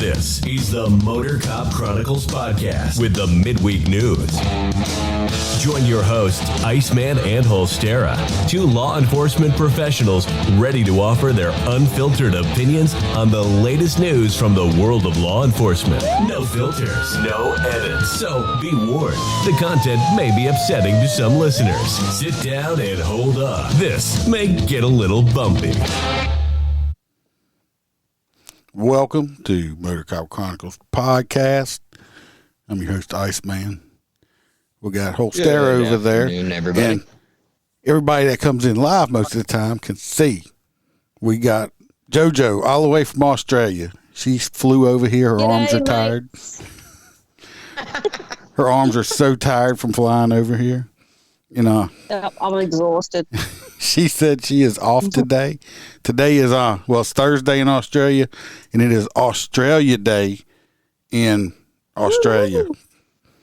This is the Motor Cop Chronicles podcast with the midweek news. Join your hosts, Iceman and Holstera, two law enforcement professionals ready to offer their unfiltered opinions on the latest news from the world of law enforcement. No filters, no edits. So be warned, the content may be upsetting to some listeners. Sit down and hold up. This may get a little bumpy. Welcome to Motor Cop Chronicles podcast. I'm your host, Iceman. We got Holstera over there. Everybody. And everybody that comes in live most of the time can see. We got JoJo all the way from Australia. She flew over here. Her arms are tired. Her arms are so tired from flying over here. You know, I'm exhausted. She said she is off today. Today is it's Thursday in Australia, and it is Australia Day in Australia.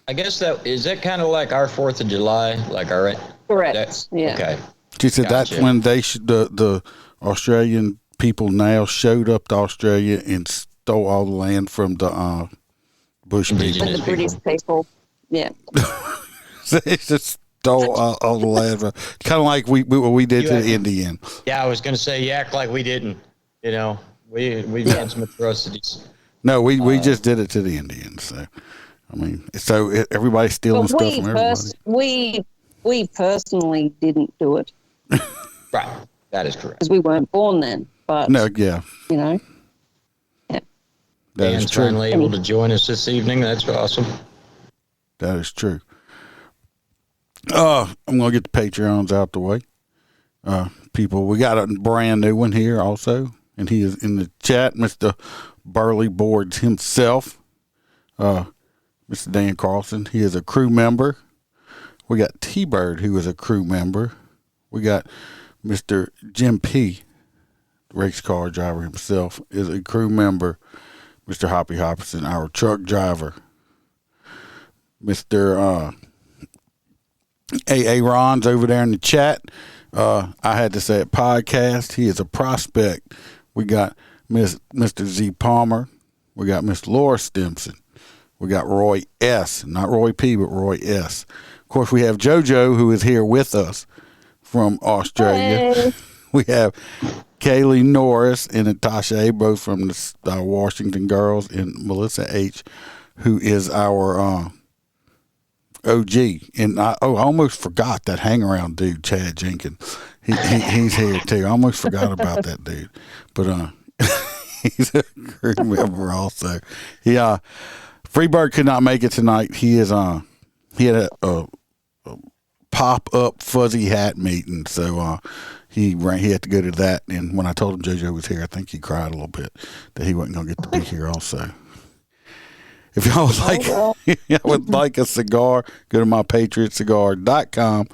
I guess that kind of like our 4th of July, like our correct. Yeah. Okay. She said that's when the Australian people now showed up to Australia and stole all the land from the Bush people. And the British people. Yeah. It's just stole all the land, kind of like we did to the Indian. Yeah, I was going to say, you act like we didn't. You know, we've done some atrocities. No, we just did it to the Indians. So, I mean, everybody's stealing stuff from everybody. We personally didn't do it. Right, that is correct. Because we weren't born then. But no, yeah, you know, yeah. That is true. Finally able to join us this evening. That's awesome. That is true. I'm gonna get the Patreons out the way. People, we got a brand new one here also, and he is in the chat, Mr. Burley Boards himself, Mr. Dan Carlson. He is a crew member. We got T-Bird, who is a crew member. We got Mr. Jim P., the race car driver himself, is a crew member. Mr. Hoppy Hopperson, our truck driver. Mr. A.A. Ron's over there in the chat. I had to say it, podcast. He is a prospect. We got Mr. Z. Palmer. We got Miss Laura Stimson. We got Roy S. Not Roy P., but Roy S. Of course, we have JoJo, who is here with us from Australia. Hey. We have Kaylee Norris and Natasha A., both from the Washington Girls, and Melissa H., who is our OG. And I almost forgot that hang around dude, Chad Jenkins. He's here too. I almost forgot about that dude. But he's a crew member also. Freebird could not make it tonight. He had a pop up fuzzy hat meeting, so he had to go to that. And when I told him JoJo was here, I think he cried a little bit that he wasn't gonna get to be here also. If y'all would like a cigar, go to mypatriotcigar.com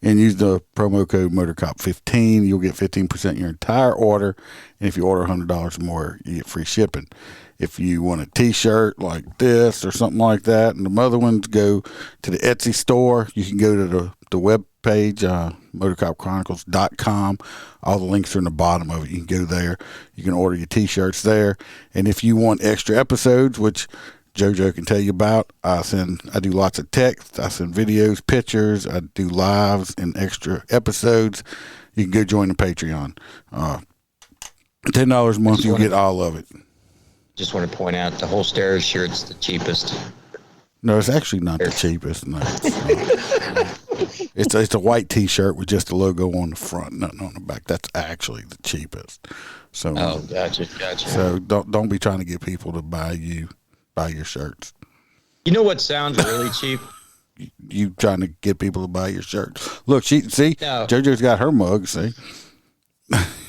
and use the promo code MotorCop15. You'll get 15% your entire order. And if you order $100 or more, you get free shipping. If you want a T-shirt like this or something like that, and the other ones, go to the Etsy store. You can go to the web page, motorcopchronicles.com. All the links are in the bottom of it. You can go there. You can order your T-shirts there. And if you want extra episodes, which JoJo can tell you about, I do lots of text. I send videos, pictures. I do lives and extra episodes. You can go join the Patreon. $10 a month, you'll get all of it. Just want to point out the Holstera shirt's the cheapest. No, it's actually not the cheapest. No, it's a white T-shirt with just a logo on the front, nothing on the back. That's actually the cheapest. So, gotcha. So don't be trying to get people to buy your shirts. You know what sounds really cheap? You trying to get people to buy your shirts. Look, JoJo's got her mug, see?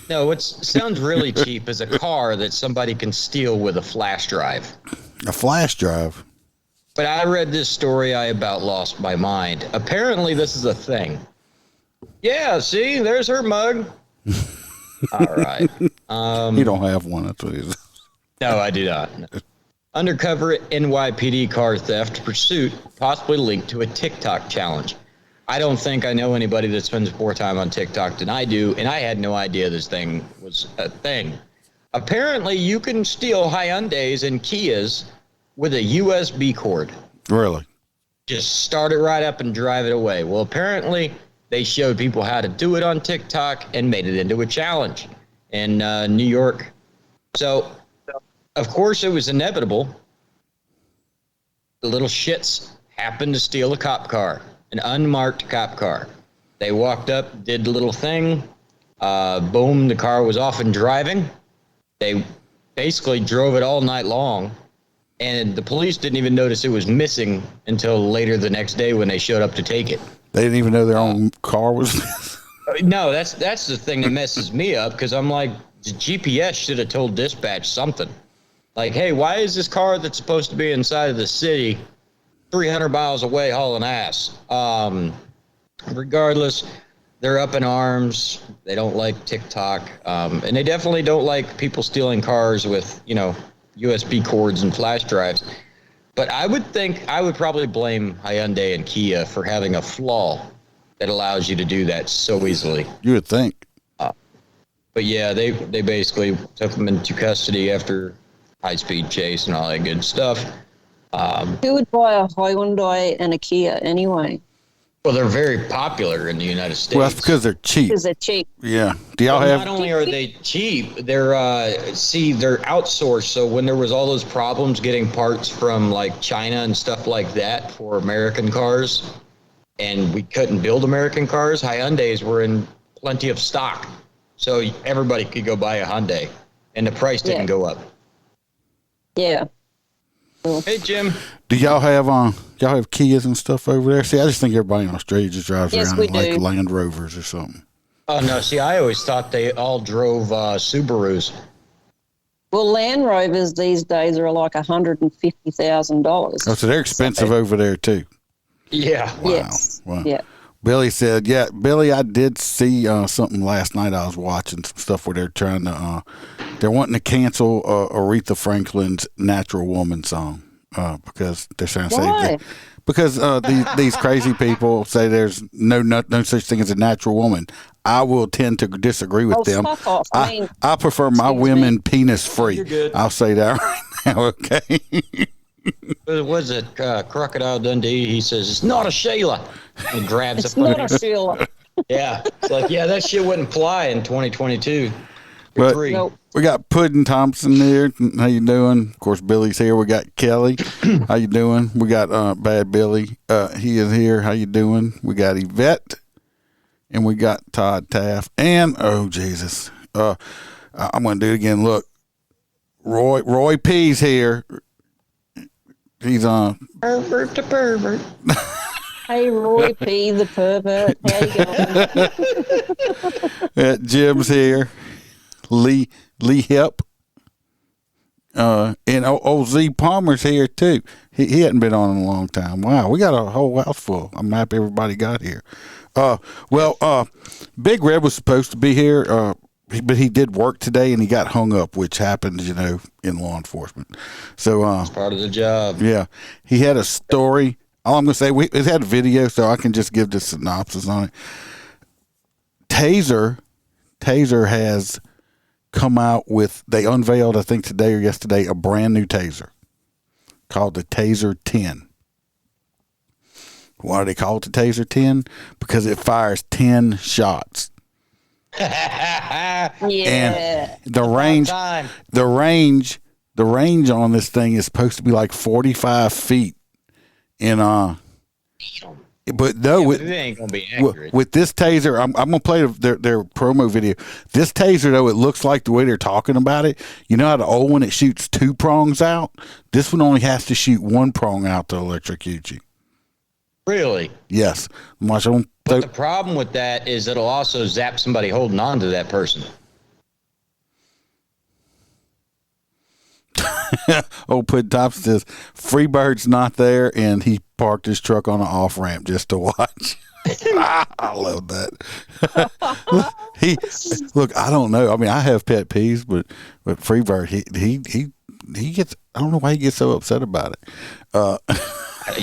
No, what sounds really cheap is a car that somebody can steal with a flash drive. A flash drive? But I read this story, I about lost my mind. Apparently this is a thing. Yeah, see, there's her mug. All right. You don't have one, that's what it is. No, I do not. Undercover NYPD car theft pursuit possibly linked to a TikTok challenge. I don't think I know anybody that spends more time on TikTok than I do, and I had no idea this thing was a thing. Apparently, you can steal Hyundais and Kias with a USB cord. Really? Just start it right up and drive it away. Well, apparently, they showed people how to do it on TikTok and made it into a challenge in New York. So, of course, it was inevitable. The little shits happened to steal a cop car, an unmarked cop car. They walked up, did the little thing. Boom, the car was off and driving. They basically drove it all night long, and the police didn't even notice it was missing until later the next day when they showed up to take it. They didn't even know their own car was. No, that's the thing that messes me up, because I'm like, the GPS should have told dispatch something. Like, hey, why is this car that's supposed to be inside of the city 300 miles away hauling ass? Regardless, they're up in arms. They don't like TikTok. And they definitely don't like people stealing cars with, USB cords and flash drives. But I would probably blame Hyundai and Kia for having a flaw that allows you to do that so easily. You would think. But yeah, they basically took them into custody after high-speed chase and all that good stuff. Who would buy a Hyundai and a Kia anyway? Well, they're very popular in the United States. Well, that's because they're cheap. Because they're cheap. Yeah. Do y'all Well, have? not only are they cheap, they're outsourced. So when there was all those problems getting parts from like China and stuff like that for American cars, and we couldn't build American cars, Hyundais were in plenty of stock. So everybody could go buy a Hyundai, and the price didn't go up. Yeah. Hey, Jim. Do y'all have Kias and stuff over there? See, I just think everybody in Australia just drives around in like Land Rovers or something. Oh no! See, I always thought they all drove Subarus. Well, Land Rovers these days are like $150,000. Oh, so they're expensive over there too. Yeah. Wow. Yes. Wow. Yeah. Billy said, "Yeah, Billy, I did see something last night. I was watching some stuff where they're trying to, they're wanting to cancel Aretha Franklin's "Natural Woman" song because they're trying to say because these crazy people say there's no such thing as a natural woman. I will tend to disagree with them. Fuck off. I prefer my women penis free. I'll say that right now. Okay." Was it Crocodile Dundee? He says, "It's not a Sheila." And grabs it's not a Sheila. Yeah. It's like, yeah, that shit wouldn't fly in 2022. But Nope. we got Puddin' Thompson there. How you doing? Of course, Billy's here. We got Kelly. How you doing? We got Bad Billy. He is here. How you doing? We got Yvette. And we got Todd Taft. And, oh, Jesus. I'm going to do it again. Look, Roy P's here. He's on. Pervert to pervert. Hey, Roy P, the pervert. How you going? Jim's here. Lee Hep. And old Z Palmer's here, too. He hadn't been on in a long time. Wow, we got a whole house full. I'm happy everybody got here. Big Red was supposed to be here, but he did work today and he got hung up, which happens, in law enforcement. So It's part of the job. yeah, he had a story. All I'm going to say, it had a video, so I can just give the synopsis on it. Taser has come out with, they unveiled, I think today or yesterday, a brand new Taser called the Taser 10. Why do they call it the Taser 10? Because it fires 10 shots. Yeah. And the range on this thing is supposed to be like 45 feet. And but no, it ain't gonna be accurate. with this Taser, I'm gonna play their promo video. This Taser, though, it looks like the way they're talking about it. You know how the old one, it shoots 2 prongs out. This one only has to shoot 1 prong out to electrocute you. Really? Yes. Watch them. But the problem with that is it'll also zap somebody holding on to that person. Old Puddin' Thompson says Freebird's not there, and he parked his truck on an off ramp just to watch. I love that. Look. I don't know. I mean, I have pet peeves, but Freebird, he gets. I don't know why he gets so upset about it.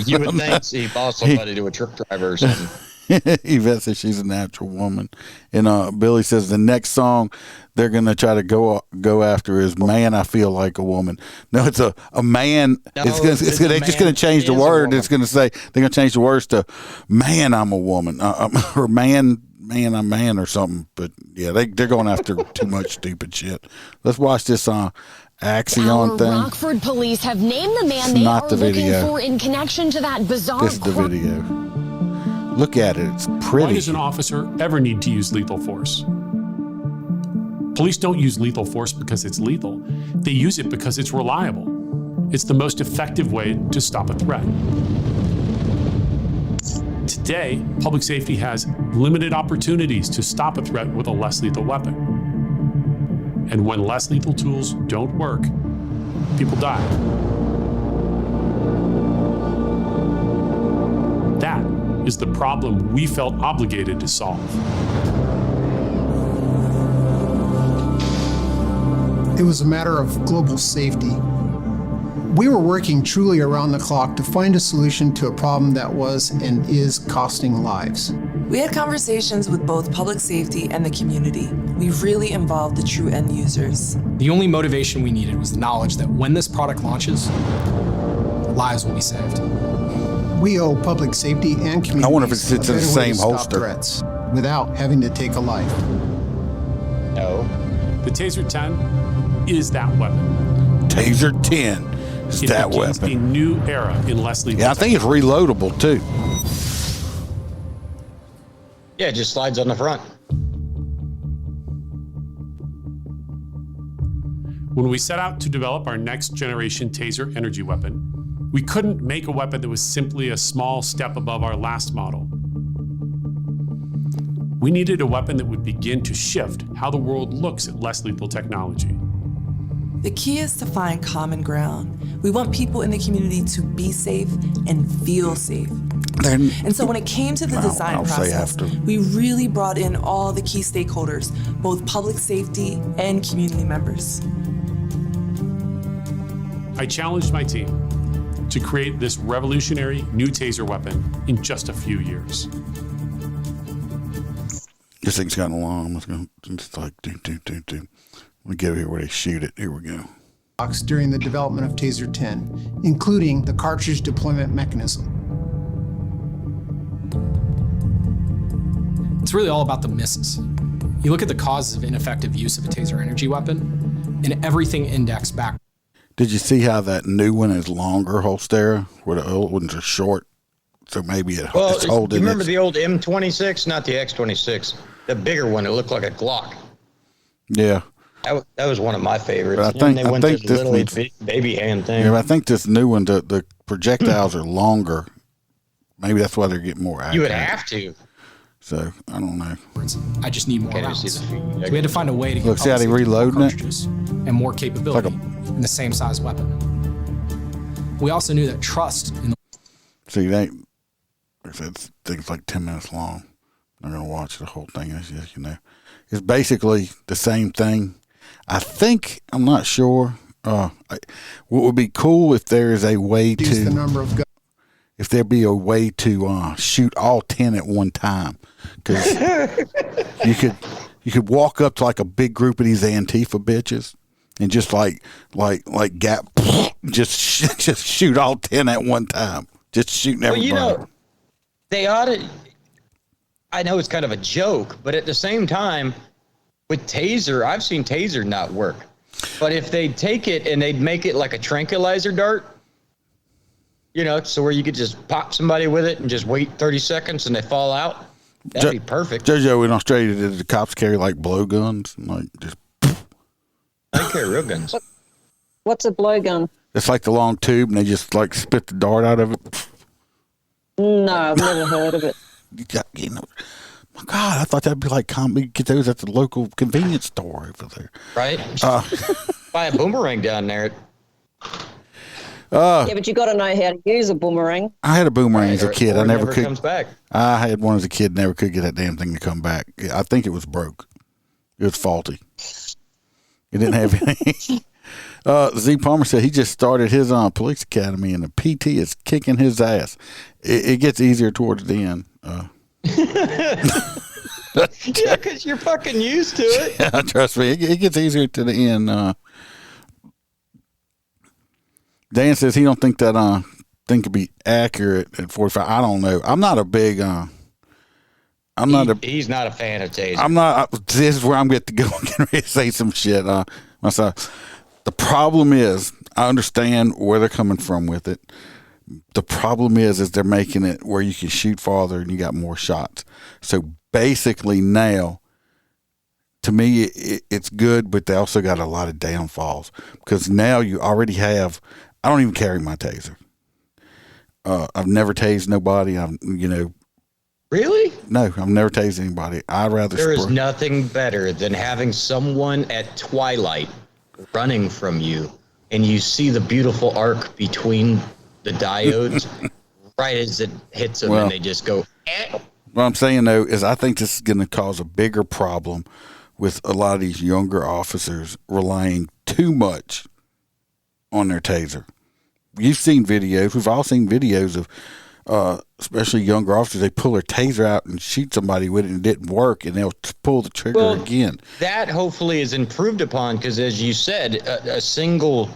You would think he lost somebody to a truck driver or something. Yvette says she's a natural woman. And Billy says the next song they're going to try to go after is "Man, I Feel Like a Woman." No, it's a man. No, They're just going to change the word. It's going to say they're going to change the words to "Man, I'm a woman," or "Man, I'm a man," or something. But yeah, they're going after too much stupid shit. Let's watch this Axon thing. Rockford police have named the man they are looking for in connection to that bizarre. This is the video. Look at it. It's pretty. Why does an officer ever need to use lethal force? Police don't use lethal force because it's lethal. They use it because it's reliable. It's the most effective way to stop a threat. Today, public safety has limited opportunities to stop a threat with a less lethal weapon. And when less lethal tools don't work, people die. That is the problem we felt obligated to solve. It was a matter of global safety. We were working truly around the clock to find a solution to a problem that was and is costing lives. We had conversations with both public safety and the community. We really involved the true end users. The only motivation we needed was the knowledge that when this product launches, lives will be saved. We owe public safety and communities I wonder if it sits in the same holster threats without having to take a life. No. The Taser 10 is that weapon. Taser 10 is It that begins weapon. a new era in less lethal. Yeah, I think it's reloadable too. Yeah, it just slides on the front. When we set out to develop our next generation Taser energy weapon, we couldn't make a weapon that was simply a small step above our last model. We needed a weapon that would begin to shift how the world looks at less lethal technology. The key is to find common ground. We want people in the community to be safe and feel safe. And so when it came to the design process, we really brought in all the key stakeholders, both public safety and community members. I challenged my team to create this revolutionary new Taser weapon in just a few years. This thing's got an alarm. It's like do. We go here where they shoot it. Here we go. During the development of Taser 10, including the cartridge deployment mechanism. It's really all about the misses. You look at the causes of ineffective use of a Taser energy weapon, and everything indexed back. Did you see how that new one is longer, Holstera, where the old ones are short? So maybe it's holding. You remember the old M26, not the X26, the bigger one. It looked like a Glock. Yeah. That was one of my favorites. But I think this little baby hand thing. Yeah, but I think this new one, the projectiles are longer. Maybe that's why they're getting more accurate. You would have to. So I don't know. I just need more rounds. So See we had to find a way to get Look, see how they reloading it? cartridges and more capability in the same size weapon. We also knew that trust in the See, like I said, thing's like 10 minutes long. I'm not gonna watch the whole thing, as you know. It's basically the same thing. I'm not sure. What would be cool if there is a way The number of if there be a way to shoot all 10 at one time, because you could walk up to like a big group of these Antifa bitches and just just shoot all 10 at one time, just shooting everybody. Well, they ought to. I know it's kind of a joke, but at the same time, with Taser, I've seen Taser not work. But if they'd take it and they'd make it like a tranquilizer dart, so where you could just pop somebody with it and just wait 30 seconds and they fall out, that'd be perfect. JoJo in Australia, did the cops carry like blowguns? Like just. They carry real guns. What's a blowgun? It's like the long tube, and they just like spit the dart out of it. No, I've never heard of it. My God, I thought that'd be like get those at the local convenience store over there. Right? Buy a boomerang down there. Yeah, but you got to know how to use a boomerang. I had a boomerang as a kid. I never could. Comes back. I had one as a kid. Never could get that damn thing to come back. I think it was broke. It was faulty. It didn't have any. Z Palmer said he just started his police academy, and the PT is kicking his ass. It gets easier towards the end. Yeah, because you're fucking used to it. Yeah, trust me, it gets easier to the end. Dan says he don't think that thing could be accurate at 45. I don't know. I'm not a big. He's not a fan of Taser. I'm not. This is where I'm getting to go and get ready to say some shit. Myself. The problem is, I understand where they're coming from with it. The problem is they're making it where you can shoot farther and you got more shots. So basically now, to me, it's good, but they also got a lot of downfalls because now you already have. I don't even carry my taser. I've never tased nobody. Really? No, I've never tased anybody. I'd rather. There is nothing better than having someone at twilight running from you, and you see the beautiful arc between the diodes right as it hits them, and they just go. Eh. What I'm saying though is, I think this is going to cause a bigger problem with a lot of these younger officers relying too much on their taser. You've seen videos. We've all seen videos of, especially younger officers. They pull their taser out and shoot somebody with it, and it didn't work, and they'll pull the trigger again. That hopefully is improved upon because, as you said, a single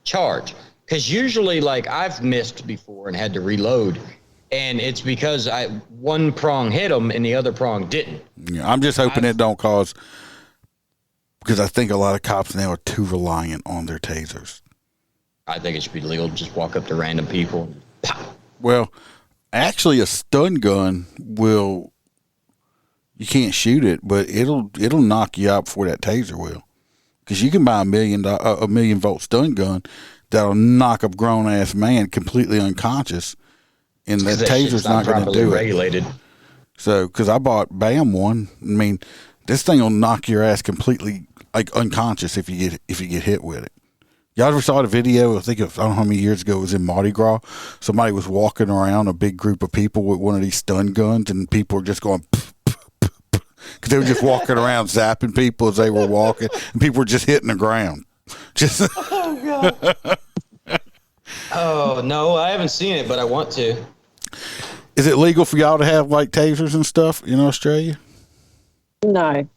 charge. Because usually, like, I've missed before and had to reload, and it's because one prong hit them and the other prong didn't. Yeah, I'm just hoping it don't cause, because I think a lot of cops now are too reliant on their tasers. I think it should be legal to just walk up to random people and pop. Well, actually, a stun gun you can't shoot it, but it'll knock you out before that taser will. Because you can buy a million volt stun gun that'll knock a grown ass man completely unconscious, and the taser's not going to do regulated. it. So, because I bought BAM one, I mean, this thing will knock your ass completely unconscious if you get hit with it. Y'all ever saw the video? I don't know how many years ago it was in Mardi Gras. Somebody was walking around a big group of people with one of these stun guns, and people were just going because they were just walking around zapping people as they were walking, and people were just hitting the ground. Just oh god. Oh no, I haven't seen it, but I want to. Is it legal for y'all to have like tasers and stuff in Australia? No.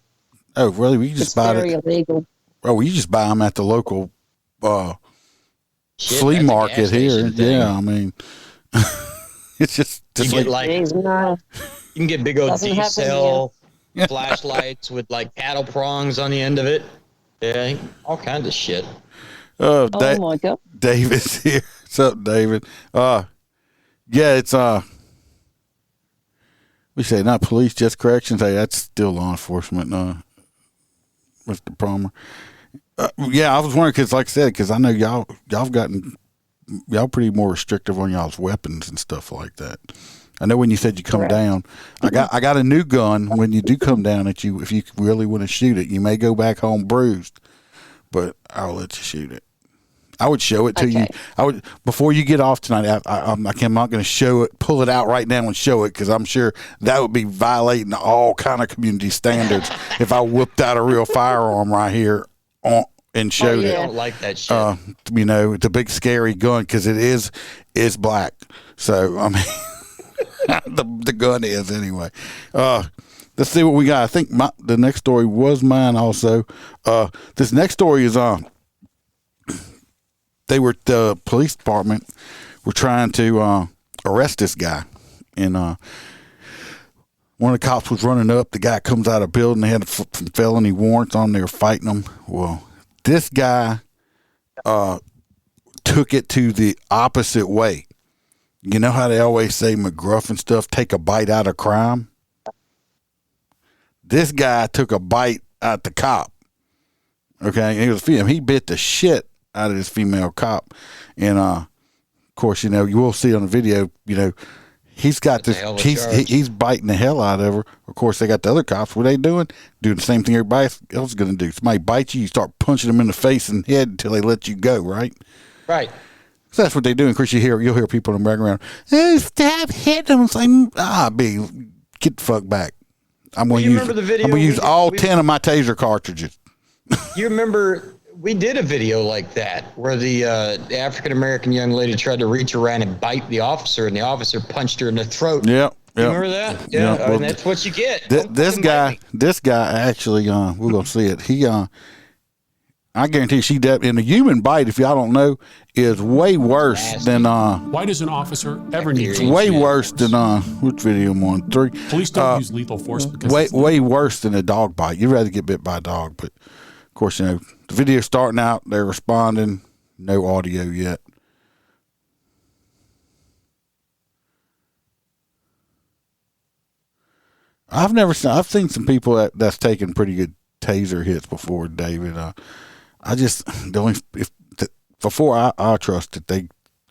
Oh, really? We just buy it. It's very illegal. Oh, you just buy them at the local flea market here. Yeah, I mean, it's just you can get big old D-cell flashlights with like cattle prongs on the end of it. Yeah, all kinds of shit. Oh my god, David's here. What's up, David? Yeah, it's we say not police, just corrections. Hey, that's still law enforcement. Mr. Palmer. Yeah, I was wondering because, like I said, because I know y'all pretty more restrictive on y'all's weapons and stuff like that. I know when you said you come down, I got a new gun. When you do come down at you, if you really want to shoot it, you may go back home bruised, but I'll let you shoot it. I would show it to you. I would before you get off tonight. I'm not going to show it, pull it out right now and show it because I'm sure that would be violating all kind of community standards if I whipped out a real firearm right here and showed it. I don't like that shit. It's a big scary gun because it is black. So I mean, the gun is anyway. Let's see what we got. I think the next story was mine also. This next story is the police department were trying to arrest this guy, and one of the cops was running up. The guy comes out of the building. They had some felony warrants on. They were fighting him. Well, this guy took it to the opposite way. You know how they always say McGruff and stuff take a bite out of crime? This guy took a bite at the cop. Okay, he was female. He bit the shit out of this female cop, and of course, you will see on the video. He's got this. He's biting the hell out of her. Of course, they got the other cops. What are they doing? Doing the same thing everybody else is going to do. Somebody bites you, you start punching them in the face and head until they let you go. Right. Right. So that's what they do. Of course, you'll hear people in the background. Hey, stop hitting them. It's like, get the fuck back. I'm going to use all 10 of my taser cartridges. You remember we did a video like that where the African-American young lady tried to reach around and bite the officer, and the officer punched her in the throat. Yep. Remember that? Yeah, I mean, that's what you get. This guy actually, we're gonna see it. I guarantee she in a human bite, if y'all don't know, is way worse than. Why does an officer ever need? It's way worse than which video I'm on 3. Police don't use lethal force because way worse than a dog bite. You'd rather get bit by a dog, but of course, the video's starting out. They're responding. No audio yet. I've seen some people that's taken pretty good taser hits before, David. Before I trust it, they're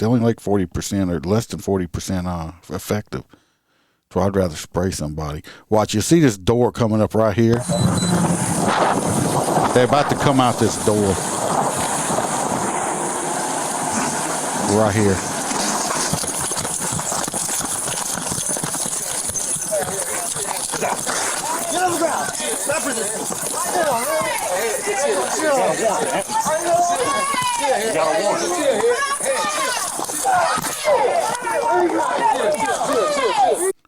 only like 40% or less than 40% effective. So I'd rather spray somebody. Watch, you see this door coming up right here? They're about to come out this door. Right here. Get on the ground. Stop resisting.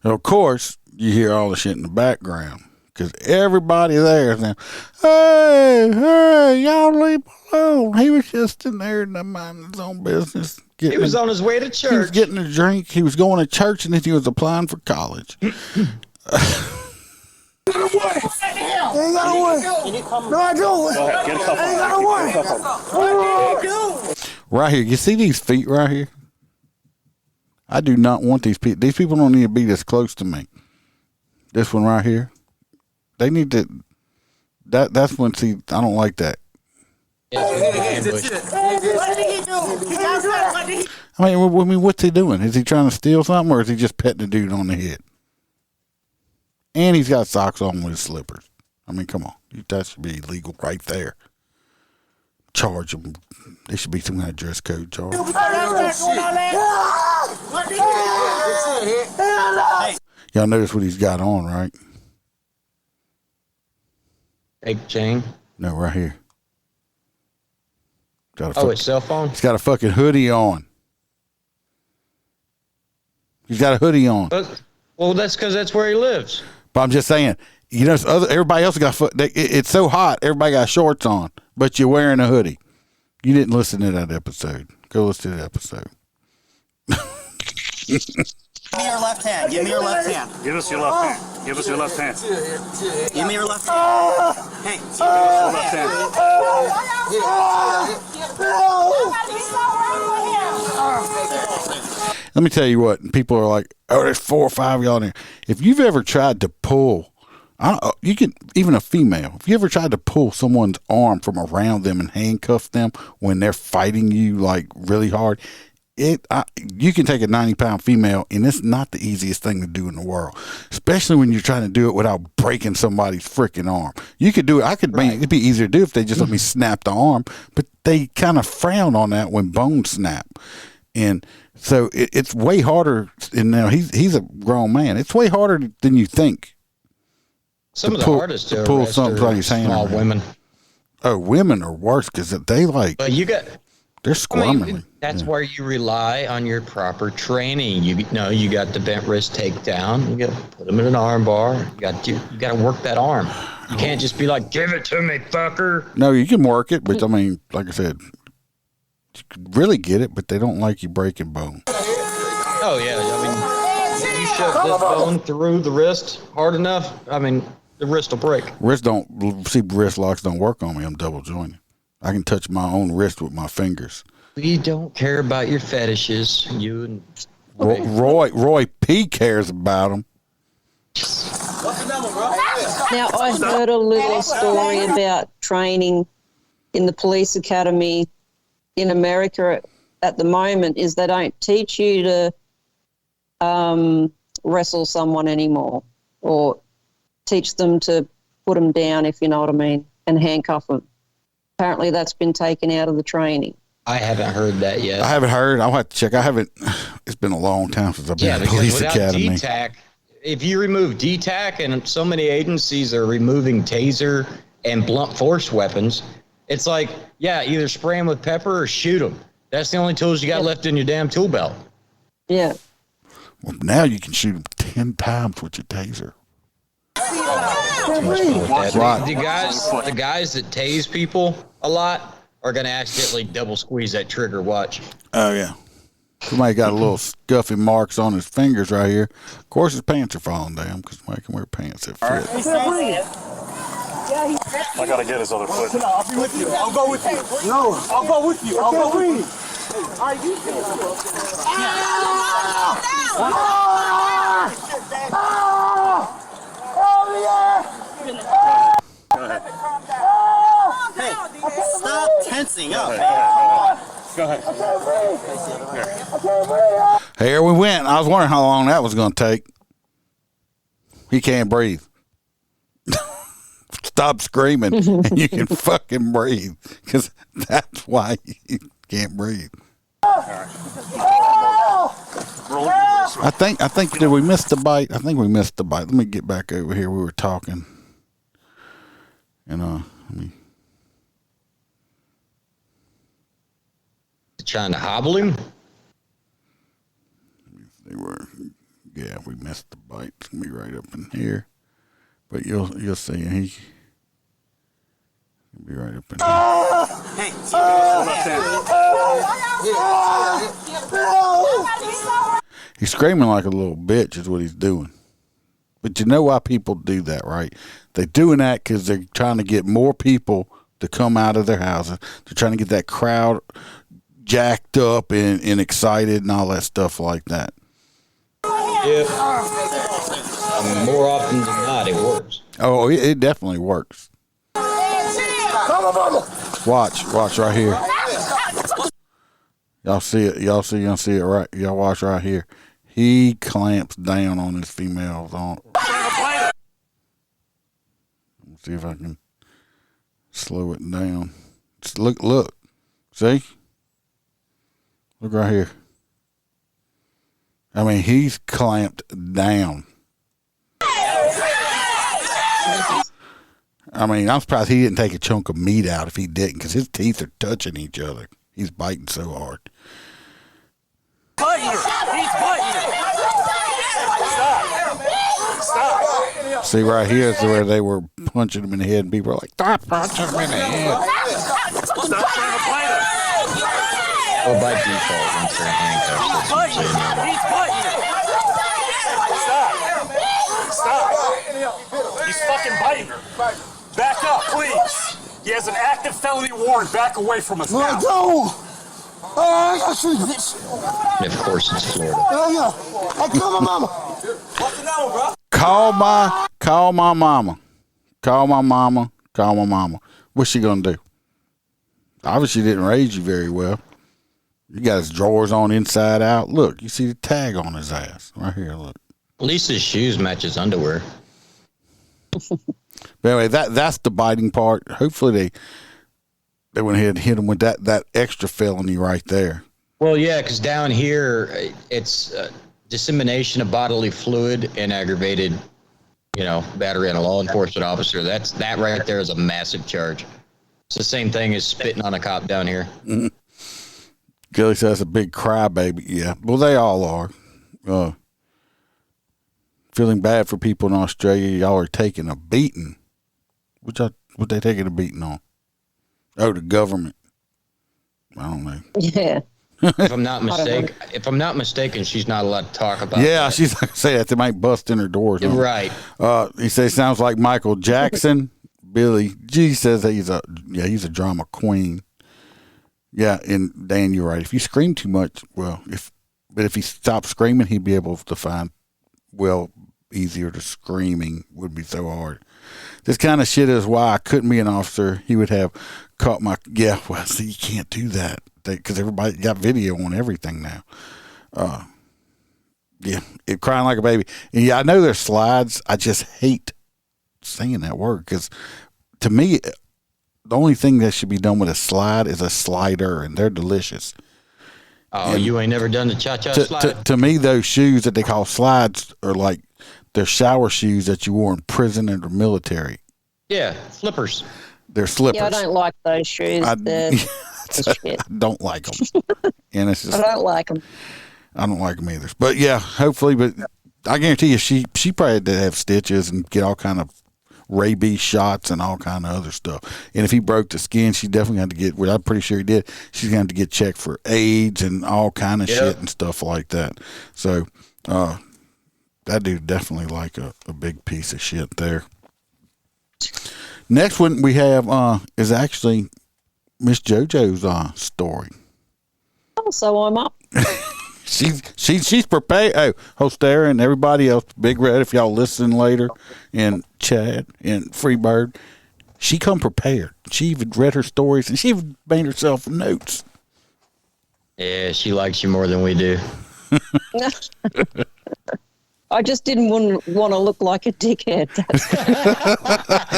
Of course, you hear all the shit in the background because everybody there is now, hey, y'all leave him alone. He was just in there minding his own business. He was on his way to church. He was getting a drink. He was going to church, and then he was applying for college. Right here, you see these feet right here? I do not want these people. These people don't need to be this close to me. This one right here, they need to. That's when. See, I don't like that. I mean, what's he doing? Is he trying to steal something, or is he just petting the dude on the head? And he's got socks on with his slippers. I mean, come on. That should be illegal right there. Charge him. There should be some kind of dress code charge. Y'all notice what he's got on, right? Fake chain? No, right here. His cell phone? He's got a fucking hoodie on. He's got a hoodie on. Well, that's because that's where he lives. But I'm just saying, everybody else got it's so hot, everybody got shorts on, but you're wearing a hoodie. You didn't listen to that episode. Go listen to the episode. Give me your left hand. Give me your left hand. Give us your left hand. Give us your left hand. Give me your left hand. Hey, give us your left hand. Let me tell you what. People are like, "Oh, there's 4 or 5 of y'all in here." If you've ever tried to pull, you can even a female. If you ever tried to pull someone's arm from around them and handcuff them when they're fighting you like really hard. You can take a 90-pound female, and it's not the easiest thing to do in the world, especially when you're trying to do it without breaking somebody's freaking arm. You could do it. It'd be easier to do if they just let me snap the arm, but they kind of frown on that when bones snap. And so it's way harder. And now he's a grown man. It's way harder than you think. Some of the hardest to pull arrest something are like small women. Oh, women are worse because they like. But they're squirming. That's where you rely on your proper training. You got the bent wrist takedown. You got to put them in an arm bar. You got to work that arm. You can't just be like, "Give it to me, fucker." No, you can work it, but I mean, like I said, you could really get it, but they don't like you breaking bone. Oh yeah, I mean, you shove this bone through the wrist hard enough. I mean, the wrist will break. Wrist locks don't work on me. I'm double jointed. I can touch my own wrist with my fingers. We don't care about your fetishes. You and Roy P cares about them. Now, I heard a little story about training in the police academy in America at the moment is they don't teach you to wrestle someone anymore or teach them to put them down, if you know what I mean, and handcuff them. Apparently that's been taken out of the training. I haven't heard that yet. I haven't heard. I'll have to check. It's been a long time since I've been in the police academy. DTAC, if you remove DTAC, and so many agencies are removing taser and blunt force weapons, it's like, either spray them with pepper or shoot them. That's the only tools you got left in your damn tool belt. Yeah. Well, now you can shoot them 10 times with your taser. Right. The guys that tase people a lot are going to accidentally double squeeze that trigger. Watch. Oh, yeah. Somebody got a little scuffy marks on his fingers right here. Of course, his pants are falling down because somebody can wear pants that fit. I gotta get his other foot. I'll be with you. I'll go with you. No, I'll go with you. I'll go with you. All right, you Hey, stop tensing up. Go ahead. Here we went. I was wondering how long that was going to take. He can't breathe. Stop screaming and you can fucking breathe, because that's why you can't breathe. I think did we miss the bite? I think we missed the bite. Let me get back over here. We were talking. And let me Trying to hobble him? Yeah, we missed the bite. It's gonna be right up in here. But you'll see he'll be right up in here. Hey, He's screaming like a little bitch is what he's doing. But you know why people do that, right? They're doing that because they're trying to get more people to come out of their houses. They're trying to get that crowd jacked up and excited and all that stuff like that. Yeah. More often than not, it works. Oh, it definitely works. Watch right here. Y'all see it. Y'all see it right. Y'all watch right here. He clamps down on his females. Let's see if I can slow it down. Just look. See? Look right here. I mean, he's clamped down. I mean, I'm surprised he didn't take a chunk of meat out if he didn't, because his teeth are touching each other. He's biting so hard. He's biting her. Stop. See, right here is where they were punching him in the head, and people were like, stop punching him in the head. Stop trying to bite her. Or by default, once they're handcuffed. He's biting her. Stop. He's fucking biting her. Back up, please. He has an active felony warrant. Back away from us now. And of course, it's Florida. Call my mama. What's she gonna do? Obviously didn't raise you very well. You got his drawers on inside out. Look, you see the tag on his ass right here. Look. At least his shoes match his underwear. But anyway, that's the biting part. Hopefully they went ahead and hit him with that extra felony right there. Well, yeah, because down here it's dissemination of bodily fluid and aggravated, battery on a law enforcement officer. That right there is a massive charge. It's the same thing as spitting on a cop down here. Mm-hmm. Gilly says a big crybaby. Yeah, well, they all are. Feeling bad for people in Australia. Y'all are taking a beating. What they taking a beating on? Oh, the government. I don't know. Yeah. If I'm not mistaken, she's not allowed to talk about. Yeah, that. she's not gonna say that. They might bust in her doors. Right. He says sounds like Michael Jackson. Billy G says that he's a drama queen. Yeah, and Dan, you're right. If you scream too much, if he stopped screaming, he'd be able to find easier to screaming would be so hard. This kind of shit is why I couldn't be an officer. He would have caught my see, you can't do that because everybody got video on everything now. It crying like a baby. And yeah, I know there's slides. I just hate saying that word because to me, the only thing that should be done with a slide is a slider, and they're delicious. Oh, and you ain't never done the cha-cha slide? To me, those shoes that they call slides are like they're shower shoes that you wore in prison and the military. Yeah, flippers. They're slippers. Yeah, I don't like those shoes. I Shit. don't like them. And it's just, I don't like them. I don't like them either. But yeah, hopefully, but I guarantee you, she probably had to have stitches and get all kind of rabies shots and all kind of other stuff. And if he broke the skin, she definitely had to get. Well, I'm pretty sure he did. She's going to get checked for AIDS and all kind of shit and stuff like that. So, that dude definitely like a big piece of shit there. Next one we have is actually Miss JoJo's story. Oh, so I'm up. She's prepared. Oh, Hostera and everybody else, Big Red, if y'all listen later, and Chad and Freebird, she come prepared. She even read her stories and she even made herself notes. Yeah, she likes you more than we do. I just didn't want to look like a dickhead,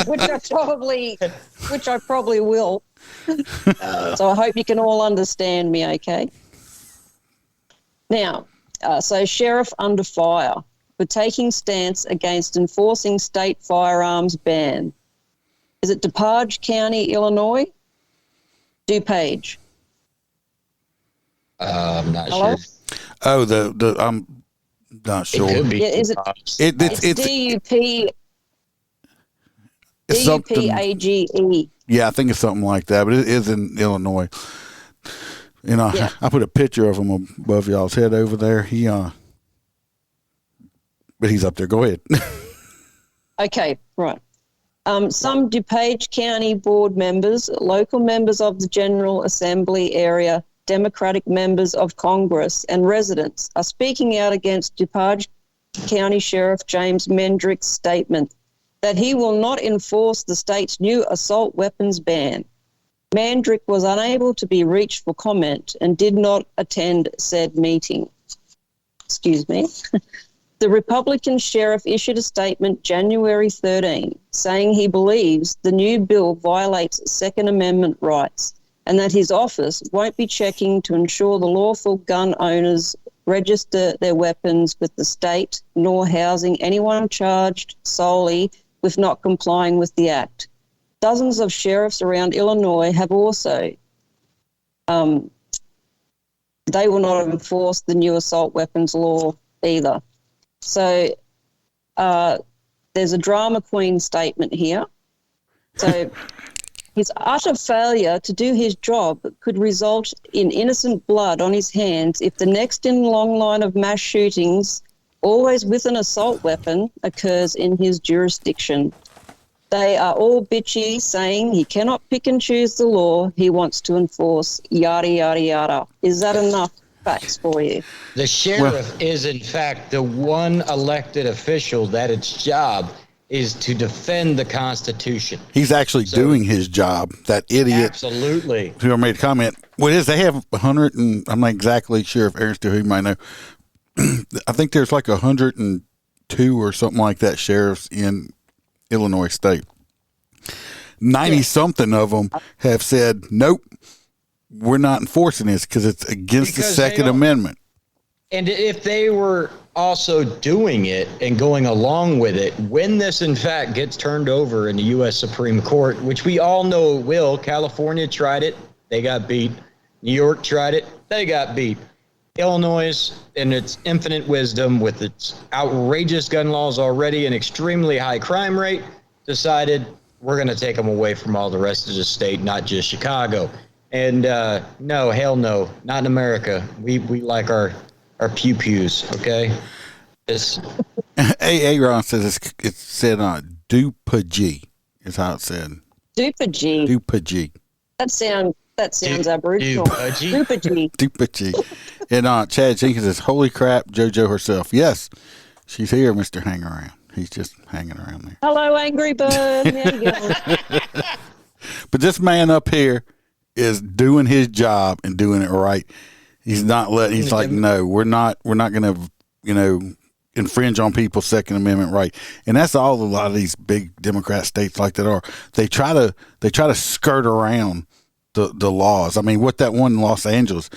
which I probably will. So I hope you can all understand me, okay? Now, so sheriff under fire for taking stance against enforcing state firearms ban. Is it DuPage County, Illinois? DuPage. I'm not sure. Oh, I'm not sure. It could be. Yeah, is it? It's DUP. DUPAGE. Yeah, I think it's something like that, but it is in Illinois. And I put a picture of him above y'all's head over there. But he's up there. Go ahead. Okay, right. Some DuPage County board members, local members of the General Assembly area, Democratic members of Congress, and residents are speaking out against DuPage County Sheriff James Mendrick's statement that he will not enforce the state's new assault weapons ban. Mandrick was unable to be reached for comment and did not attend said meeting. Excuse me. The Republican sheriff issued a statement January 13 saying he believes the new bill violates Second Amendment rights and that his office won't be checking to ensure the lawful gun owners register their weapons with the state, nor housing anyone charged solely with not complying with the act. Dozens of sheriffs around Illinois have also, they will not enforce the new assault weapons law either. So there's a drama queen statement here. So his utter failure to do his job could result in innocent blood on his hands if the next in long line of mass shootings, always with an assault weapon, occurs in his jurisdiction. They are all bitchy, saying he cannot pick and choose the law he wants to enforce, yada, yada, yada. Is that enough facts for you? The sheriff is, in fact, the one elected official that its job is to defend the Constitution. He's actually doing his job. That idiot. Absolutely. Who made a comment. What is, they have 100 and, I'm not exactly sure if Aaron's still, who might know. I think there's like 102 or something like that sheriffs in Illinois state. 90-something of them have said, nope, we're not enforcing this because it's against the Second Amendment. And if they were also doing it and going along with it, when this, in fact, gets turned over in the U.S. Supreme Court, which we all know it will, California tried it, they got beat. New York tried it, they got beat. Illinois, in its infinite wisdom, with its outrageous gun laws already and extremely high crime rate, decided we're going to take them away from all the rest of the state, not just Chicago. And no, hell no, not in America. We like our pew-pews, okay? Aaron says it said DuPage is how it said. DuPage. DuPage. That sounds Aboriginal. DuPage. And Chad Jenkins says, holy crap, JoJo herself. Yes, she's here, Mr. Hang Around. He's just hanging around there. Hello, Angry Bird. There you go. But this man up here is doing his job and doing it right. He's not letting. He's like, no, we're not going to, infringe on people's Second Amendment right. And that's all a lot of these big Democrat states like that are. They try to skirt around the laws. I mean, what that one in Los Angeles,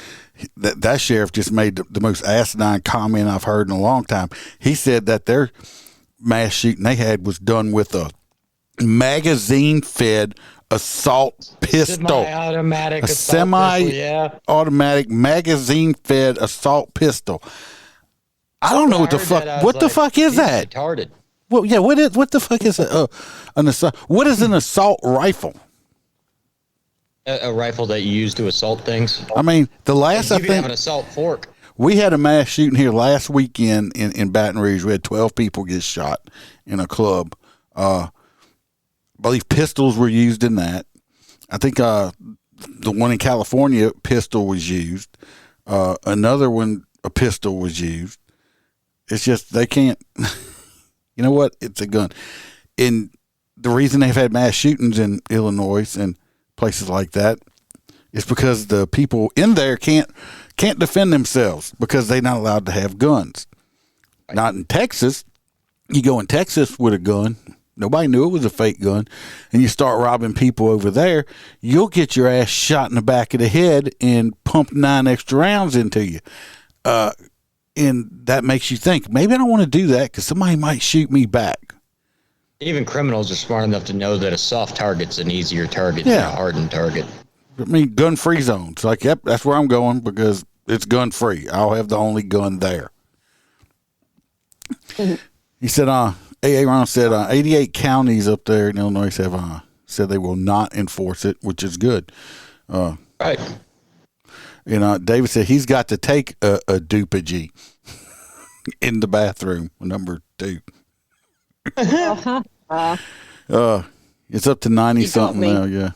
that sheriff just made the most asinine comment I've heard in a long time. He said that their mass shooting they had was done with a magazine-fed assault pistol. Semi-automatic magazine-fed assault pistol. I don't know what the fuck. What the fuck is that? Retarded. Well, yeah. What the fuck is an assault? What is an assault rifle? A rifle that you use to assault things. I mean, I think have an assault fork. We had a mass shooting here last weekend in Baton Rouge. We had 12 people get shot in a club. I believe pistols were used in that. I think the one in California, pistol was used. Another one, a pistol was used. It's just they can't. You know what? It's a gun. And the reason they've had mass shootings in Illinois and places like that is because the people in there can't defend themselves because they're not allowed to have guns. Right. Not in Texas. You go in Texas with a gun. Nobody knew it was a fake gun. And you start robbing people over there. You'll get your ass shot in the back of the head and pump 9 extra rounds into you. And that makes you think, maybe I don't want to do that because somebody might shoot me back. Even criminals are smart enough to know that a soft target's an easier target than a hardened target. I mean, gun-free zones. Like, yep, that's where I'm going because it's gun-free. I'll have the only gun there. He said, A.A. Ron said, 88 counties up there in Illinois have said they will not enforce it, which is good. Right. You know, David said he's got to take a Dupagee in the bathroom, number 2. It's up to 90 something now. Yeah.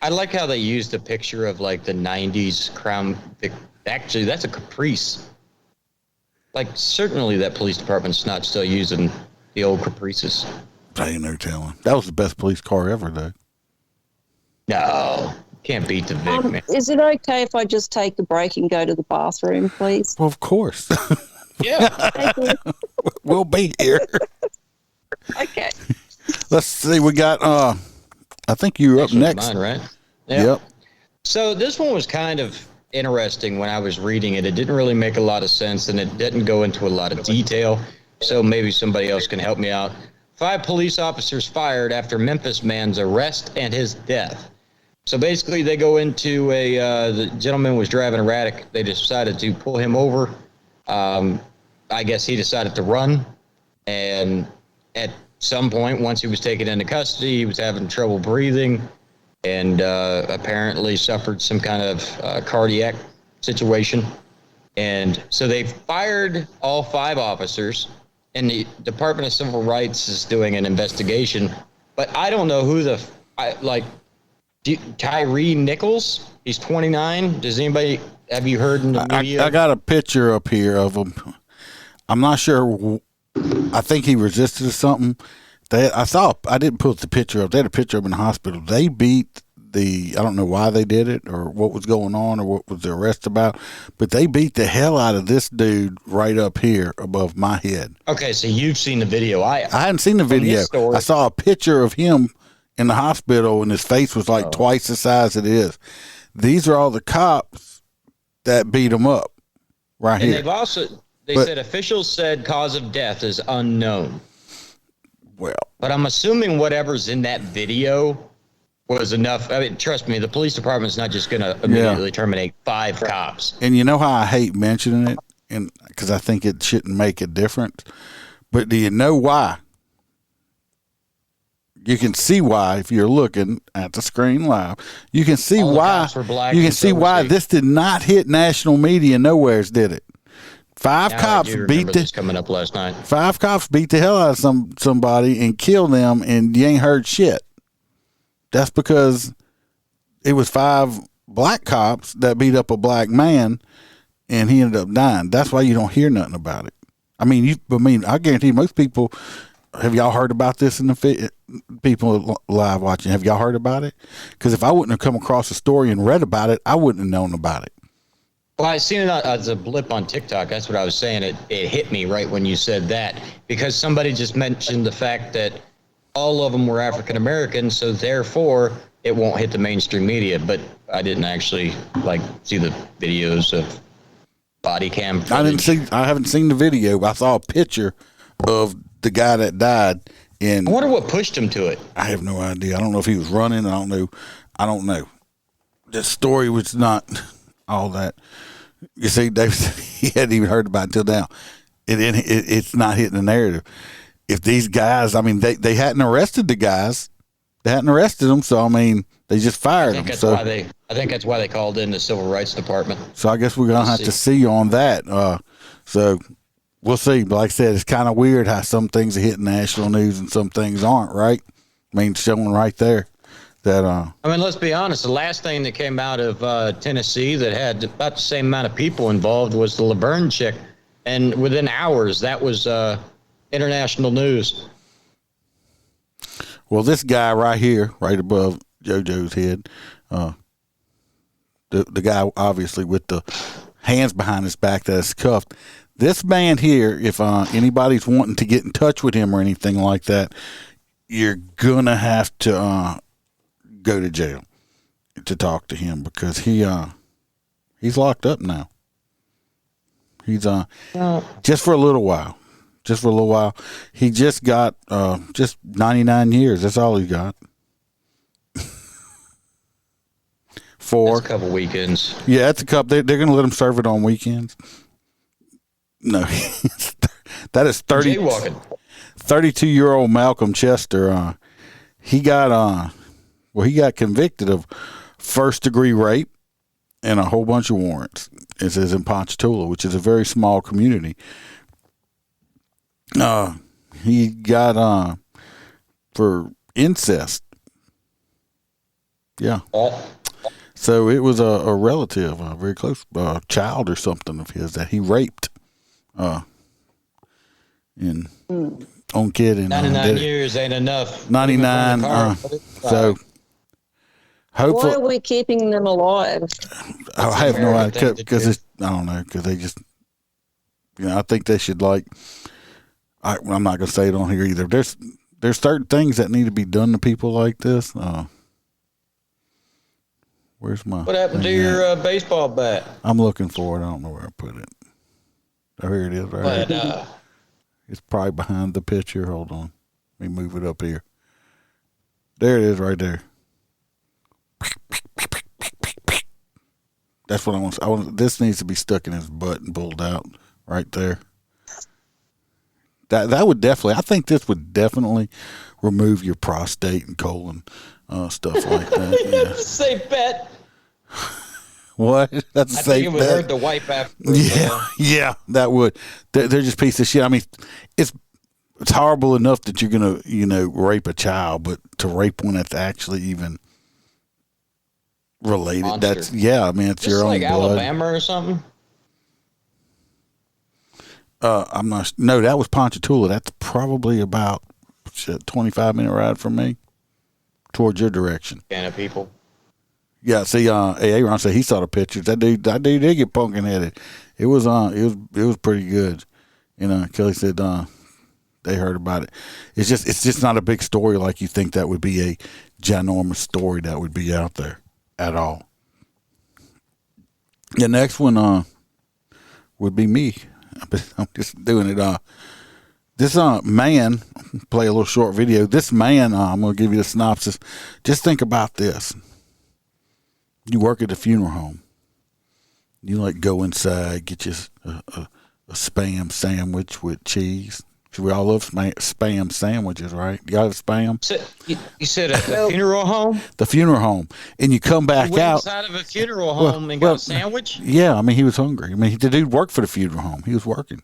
I like how they used a picture of like the 90s Crown Vic. Actually, that's a Caprice. Like, certainly that police department's not still using the old Caprices. I ain't no telling. That was the best police car ever, though. No, can't beat the Vic, man. Is it okay if I just take a break and go to the bathroom, please? Well, of course. Yeah. Thank you. We'll be here. Okay. Let's see. We got, I think you're up next. Mine, right? Yep. So this one was kind of interesting when I was reading it. It didn't really make a lot of sense, and it didn't go into a lot of detail. So maybe somebody else can help me out. 5 police officers fired after Memphis man's arrest and his death. So basically, they go into the gentleman was driving erratic. They decided to pull him over. I guess he decided to run. And at some point, once he was taken into custody, he was having trouble breathing and apparently suffered some kind of cardiac situation. And so they fired all 5 officers, and the Department of Civil Rights is doing an investigation. But I don't know who Tyree Nichols. He's 29. Does anybody, have you heard in the media? I got a picture up here of him. I'm not sure. I think he resisted or something. I didn't put the picture up. They had a picture of him in the hospital. They beat I don't know why they did it or what was going on or what was the arrest about, but they beat the hell out of this dude right up here above my head. Okay, so you've seen the video. I hadn't seen the video. I saw a picture of him in the hospital, and his face was like twice the size it is. These are all the cops that beat him up right here. And they said officials said cause of death is unknown. Well, but I'm assuming whatever's in that video was enough. I mean, trust me, the police department's not just going to immediately terminate 5 cops. And you know how I hate mentioning it, and because I think it shouldn't make a difference. But do you know why? You can see why if you're looking at the screen live. You can see why. You can see why this did not hit national media nowheres, did it? 5 cops beat this coming up last night. 5 cops beat the hell out of somebody and killed them, and you ain't heard shit. That's because it was 5 black cops that beat up a black man, and he ended up dying. That's why you don't hear nothing about it. I mean, I guarantee most people. Have y'all heard about this in the people live watching? Have y'all heard about it? Because if I wouldn't have come across the story and read about it, I wouldn't have known about it. Well, I seen it as a blip on TikTok. That's what I was saying. It hit me right when you said that, because somebody just mentioned the fact that all of them were African American, so therefore it won't hit the mainstream media. But I didn't actually see the videos of body cam footage. I haven't seen the video. I saw a picture of the guy that died. I wonder what pushed him to it. I have no idea. I don't know if he was running. I don't know. The story was not all that. You see, Dave said he hadn't even heard about it until now. it's not hitting the narrative. If these guys, I mean, they hadn't arrested the guys. They hadn't arrested them, so I mean, they just fired them. So I think that's why they called in the Civil Rights Department. So I guess we're gonna have to see on that. So we'll see. But like I said, it's kind of weird how some things are hitting national news and some things aren't. Right? I mean, showing right there that. I mean, let's be honest. The last thing that came out of Tennessee that had about the same amount of people involved was the LaVerne chick, and within hours, that was international news. Well, this guy right here, right above JoJo's head, the guy obviously with the hands behind his back that is cuffed. This man here, if anybody's wanting to get in touch with him or anything like that, you're gonna have to go to jail to talk to him because he's locked up now. He's just for a little while. Just for a little while. He just got just 99 years. That's all he got. That's a couple weekends. Yeah, that's a couple. They're going to let him serve it on weekends. No, that is 32-year-old Malcolm Chester. He got convicted of first-degree rape and a whole bunch of warrants. It says in Ponchatoula, which is a very small community. He got for incest. Yeah. So it was a relative, a very close child or something of his that he raped. On kid and 99 years ain't enough. 99. So hopefully, why are we keeping them alive? I have no idea because I don't know because they just I think they should I'm not gonna say it on here either. There's certain things that need to be done to people like this. Where's my? What happened to your baseball bat? I'm looking for it. I don't know where I put it. Oh, here it is. Right here. It's probably behind the picture. Hold on. Let me move it up here. There it is, right there. That's what I want. This needs to be stuck in his butt and pulled out right there. That would definitely. I think this would definitely remove your prostate and colon stuff like that. Yeah. That's a safe bet. What? That's a safe bet. I think it would hurt the wife after. Yeah, that would. They're just pieces of shit. I mean, it's horrible enough that you're gonna rape a child, but to rape one that's actually even related. Monster. That's I mean, it's your own like blood. Alabama or something. I'm not. No, that was Ponchatoula. That's probably about 25-minute ride from me, towards your direction. Can of people. Yeah. See, Aaron said he saw the pictures. That dude did get pumpkin headed. It was pretty good. Kelly said they heard about it. It's just not a big story like you think that would be a ginormous story that would be out there at all. The next one would be me. I'm just doing it. This man, play a little short video. This man, I'm going to give you the synopsis. Just think about this. You work at a funeral home. You go inside, get you a Spam sandwich with cheese. We all love Spam sandwiches, right? You got Spam? You said a funeral home? The funeral home. And you come back out. Inside of a funeral home and got a sandwich? Yeah, I mean, he was hungry. I mean, the dude worked for the funeral home. He was working.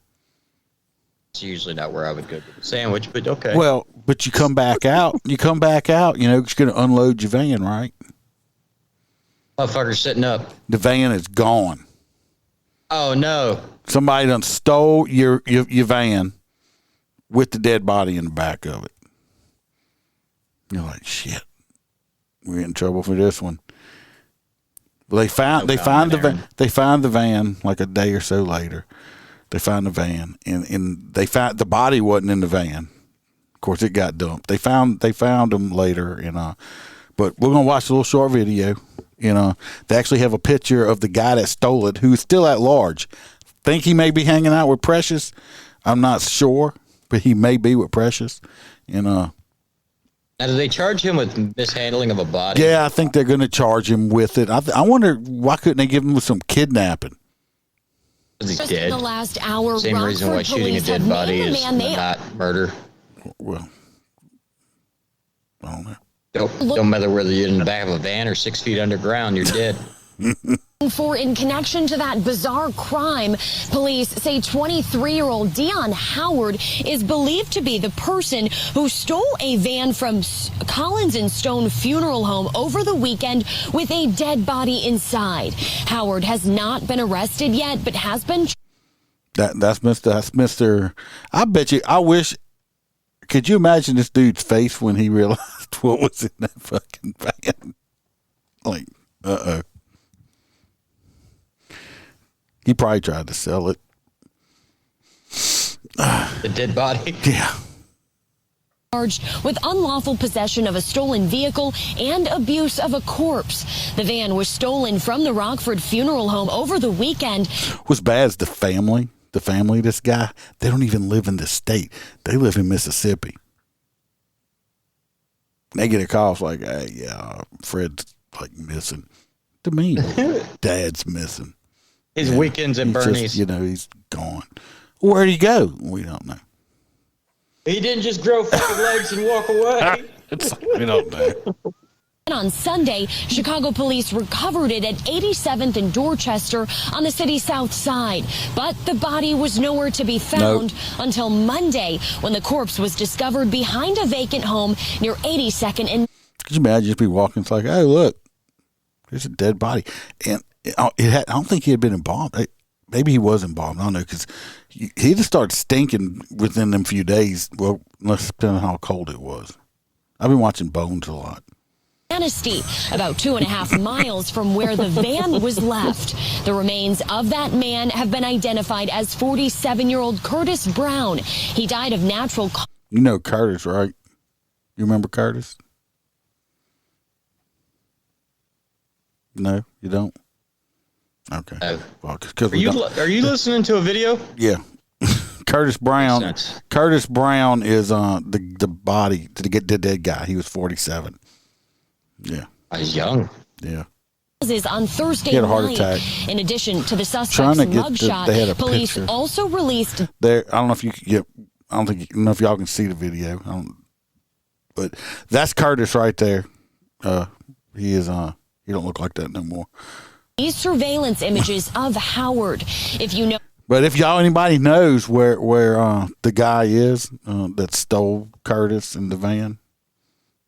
It's usually not where I would go to the sandwich, but okay. Well, but you come back out. You're going to unload your van, right? Motherfucker's sitting up. The van is gone. Oh, no. Somebody done stole your van with the dead body in the back of it. You're like, shit. We're in trouble for this one. Well, they find the van like a day or so later. They find the van and they found the body wasn't in the van. Of course, it got dumped. They found them later, but we're gonna watch a little short video. They actually have a picture of the guy that stole it, who's still at large. Think he may be hanging out with Precious. I'm not sure, but he may be with Precious. Now, do they charge him with mishandling of a body? Yeah, I think they're going to charge him with it. I wonder why couldn't they give him some kidnapping? He's Just dead. in the last hour, Same Rockford reason why shooting a police dead have body named the is man they not murder. Well, I don't know. Don't matter whether you're in the back of a van or 6 feet underground, you're dead. For in connection to that bizarre crime, police say 23-year-old Dion Howard is believed to be the person who stole a van from Collins and Stone Funeral Home over the weekend with a dead body inside. Howard has not been arrested yet, but has been. That's Mr. I bet you. I wish. Could you imagine this dude's face when he realized what was in that fucking van? Like, he probably tried to sell it. The dead body? Yeah. Charged with unlawful possession of a stolen vehicle and abuse of a corpse. The van was stolen from the Rockford Funeral Home over the weekend. What's bad is the family of this guy, they don't even live in the state. They live in Mississippi. They get a call, it's like, hey, yeah, Fred's like missing. To me, Dad's missing. His weekends at Bernie's. Just, he's gone. Where'd he go? We don't know. He didn't just grow fucking legs and walk away. We don't know. And on Sunday, Chicago police recovered it at 87th and Dorchester on the city's south side. But the body was nowhere to be found until Monday when the corpse was discovered behind a vacant home near 82nd and. Could you imagine just be walking, it's like, hey, look, there's a dead body. And I don't think he had been embalmed. Maybe he was embalmed. I don't know, because he just started stinking within them few days. Well, depending on how cold it was. I've been watching Bones a lot. Manistee, about 2.5 miles from where the van was left. The remains of that man have been identified as 47-year-old Curtis Brown. He died of natural. You know Curtis, right? You remember Curtis? No, you don't? Okay. Well, are you listening to a video? Yeah. Curtis Brown. Curtis Brown is the body, the dead guy. He was 47. Yeah. He's young. Yeah. Is on Thursday he had a heart night. attack. In addition to the suspect's mugshot, police picture. Also released. There, I don't know if you. Yeah, I don't know if y'all can see the video. But that's Curtis right there. He is. He don't look like that no more. These surveillance images of Howard. If you know. But if anybody knows where the guy is that stole Curtis in the van,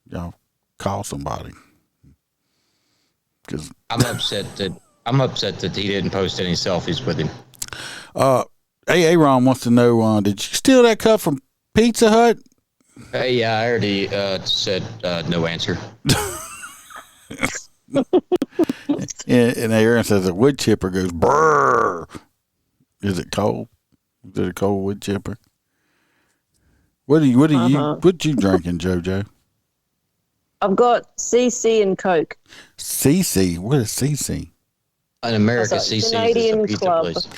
y'all call somebody. Cause I'm upset that he didn't post any selfies with him. Aaron wants to know, did you steal that cup from Pizza Hut? Yeah, I already said no answer. And Aaron says a wood chipper goes brrr. Is it cold? Is it a cold wood chipper? What you drinking, JoJo? I've got CC and Coke. CC? What is CC? In America, CC Canadian is a pizza club. place.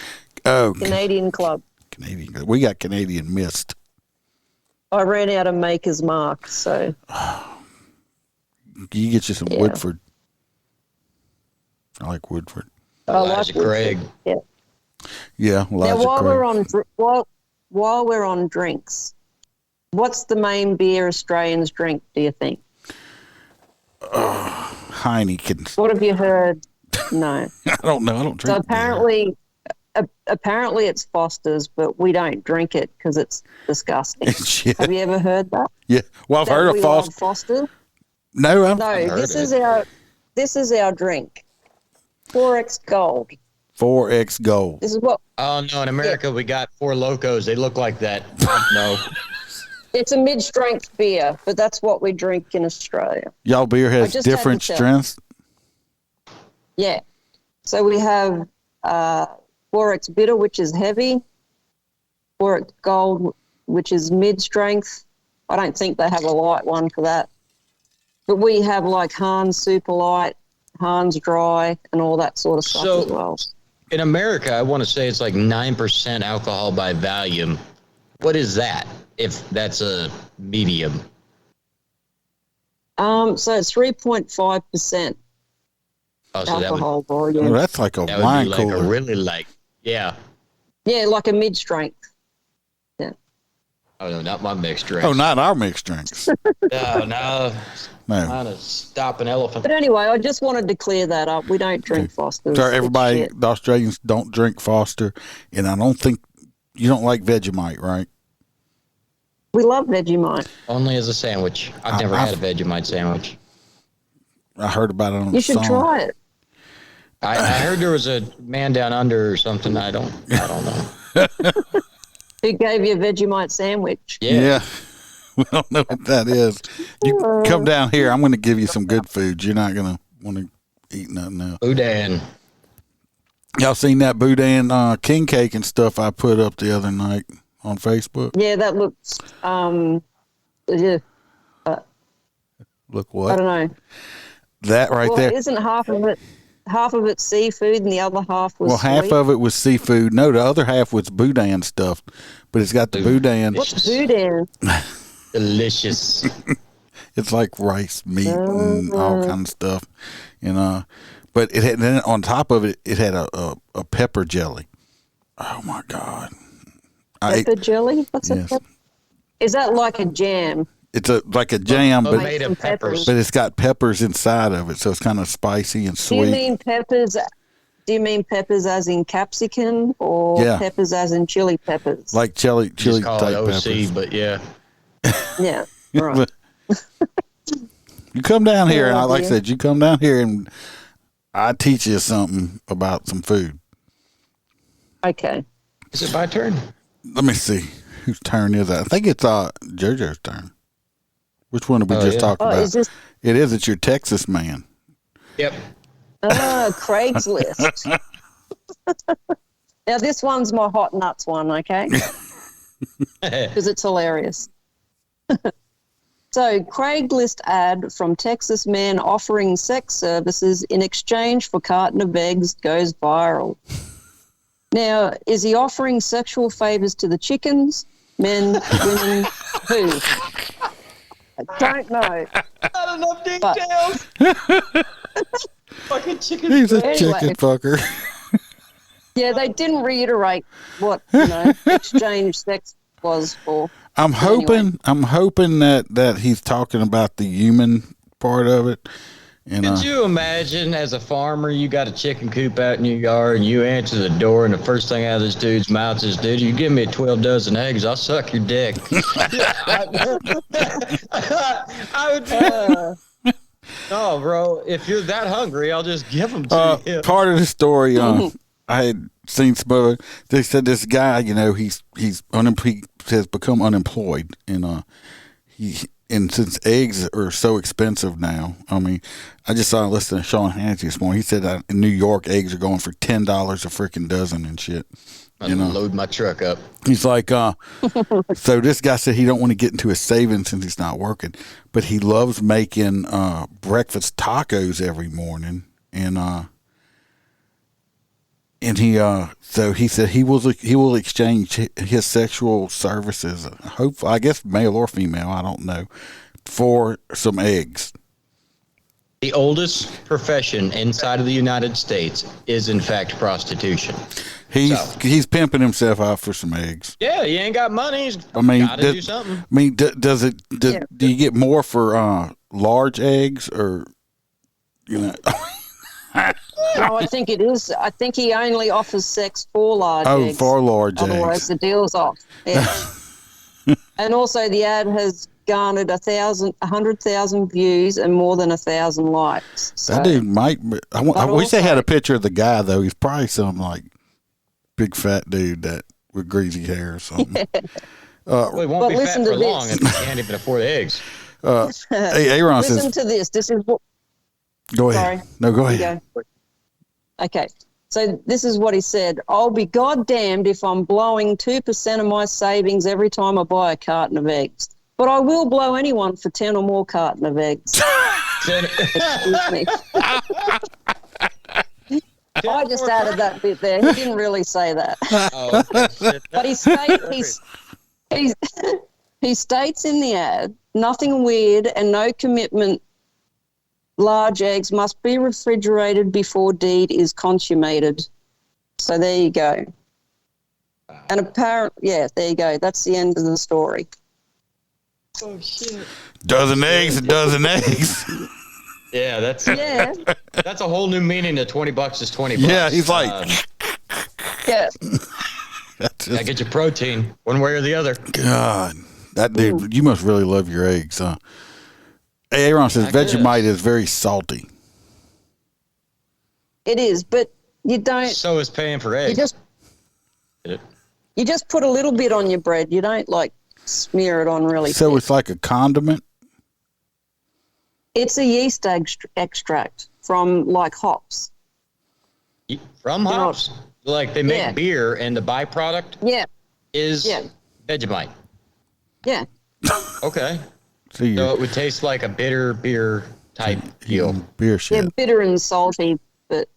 Oh, Canadian Club. Canadian. We got Canadian Mist. I ran out of Maker's Mark, so. You get you some Woodford. I like Woodford. Elijah Craig. Yeah. Yeah, Elijah now, Craig. while we're on drinks, what's the main beer Australians drink, do you think? Heineken. What have you heard? No. I don't know. I don't drink So apparently it's Foster's, but we don't drink it because it's disgusting. Yeah. Have you ever heard that? Yeah. Well, I've heard of Foster's. No, I've this is our drink. 4X Gold. 4X Gold. This is what. Oh no! In America, we got Four Locos. They look like that. No. It's a mid-strength beer, but that's what we drink in Australia. Y'all beer has different strengths? Yeah. So we have 4X Bitter, which is heavy. 4X Gold, which is mid-strength. I don't think they have a light one for that. But we have like Hans Super Light, Hans Dry, and all that sort of stuff as well. In America, I want to say it's like 9% alcohol by volume. What is that, if that's a medium? So it's 3.5% alcohol volume. Oh, that's like a wine cooler. Yeah. Yeah, like a mid-strength. Yeah. Oh, no, not my mixed drinks. Oh, not our mixed drinks. No. Trying to stop an elephant. But anyway, I just wanted to clear that up. We don't drink Foster's. So everybody, the Australians don't drink Foster, and I don't think you don't like Vegemite, right? We love Vegemite. Only as a sandwich. I've never had a Vegemite sandwich. I heard about it on You should try it. I heard there was a man down under or something. I don't know. Who gave you a Vegemite sandwich? Yeah. We don't know what that is. You come down here. I'm going to give you some good food. You're not going to want to eat nothing else. Boudin. Y'all seen that Boudin king cake and stuff I put up the other night on Facebook? Yeah, that looks. Yeah. Look what? I don't know. That right there. Isn't half of it seafood and the other half was half of it was seafood. No, the other half was Boudin stuff, but it's got the Boudin. What's Boudin? Delicious. It's like rice, meat, and all kind of stuff, But it had, then on top of it, it had a pepper jelly. Oh my God! Pepper jelly? What's a pepper? Is that like a jam? It's like a jam, but made of peppers. But it's got peppers inside of it, so it's kind of spicy and sweet. Do you mean peppers? Do you mean peppers as in capsicum or peppers as in chili peppers? Like chili Just call type it OC, peppers. but yeah. Yeah, right. You come down here, and like I said, you come down here, and I teach you something about some food. Okay. Is it my turn? Let me see whose turn is that. I think it's JoJo's turn. Which one did we just talk about? It is. It's your Texas man. Yep. Craigslist. Now this one's my hot nuts one, okay? Because it's hilarious. So, Craigslist ad from Texas man offering sex services in exchange for carton of eggs goes viral. Now, is he offering sexual favors to the chickens, men, women, who? I don't know. Not enough details. Fucking chicken. He's a chicken fucker. Yeah, they didn't reiterate what exchange sex was for. I'm hoping that he's talking about the human part of it. Could you imagine, as a farmer, you got a chicken coop out in your yard, and you answer the door, and the first thing out of this dude's mouth is, "Dude, you give me 12 dozen eggs, I'll suck your dick." I would. No, bro. If you're that hungry, I'll just give them to you. Part of the story, I had seen some. They said this guy, he's he has become unemployed, and since eggs are so expensive now, I mean, I just saw a list of Sean Hannity this morning. He said that in New York, eggs are going for $10 a freaking dozen and shit. Load my truck up. He's like, so this guy said he don't want to get into his savings since he's not working, but he loves making breakfast tacos every morning, and he so he said he will exchange his sexual services, hopefully, I guess male or female, I don't know, for some eggs. The oldest profession inside of the United States is in fact prostitution. He's pimping himself out for some eggs. Yeah, he ain't got money. He's gotta do something. I mean, do you get more for large eggs or No, I think it is. I think he only offers sex for large eggs. Oh, for large eggs. Otherwise, the deal's off. Yeah. And also, the ad has garnered 100,000 views and more than 1,000 likes. So. That dude might. I wish they had a picture of the guy though. He's probably some like big fat dude with greasy hair or something. Well, he won't be fat for long if he can't even afford eggs. Aaron says. Listen to this. This is what. Go ahead. Sorry. No, go ahead. Okay. So this is what he said. I'll be goddamned if I'm blowing 2% of my savings every time I buy a carton of eggs. But I will blow anyone for 10 or more carton of eggs. Excuse me. I just added that bit there. He didn't really say that. Oh, okay. But he states in the ad, nothing weird and no commitment. Large eggs must be refrigerated before deed is consummated. So there you go. And apparently, yeah, there you go. That's the end of the story. Oh shit! Dozen eggs, a dozen eggs. Yeah, that's a whole new meaning. Of $20 is $20. Yeah, he's like, yeah. I get your protein one way or the other. God, that dude, you must really love your eggs, huh? Hey, Aaron says Vegemite is very salty. It is, but you don't. So is paying for eggs. You just put a little bit on your bread. You don't like smear it on really. So thick. it's like a condiment. It's a yeast extract from like hops. From hops? Like they make beer and the byproduct is Vegemite. Yeah. Okay. So it would taste like a bitter beer type deal. Beer shit. Yeah, bitter and salty, but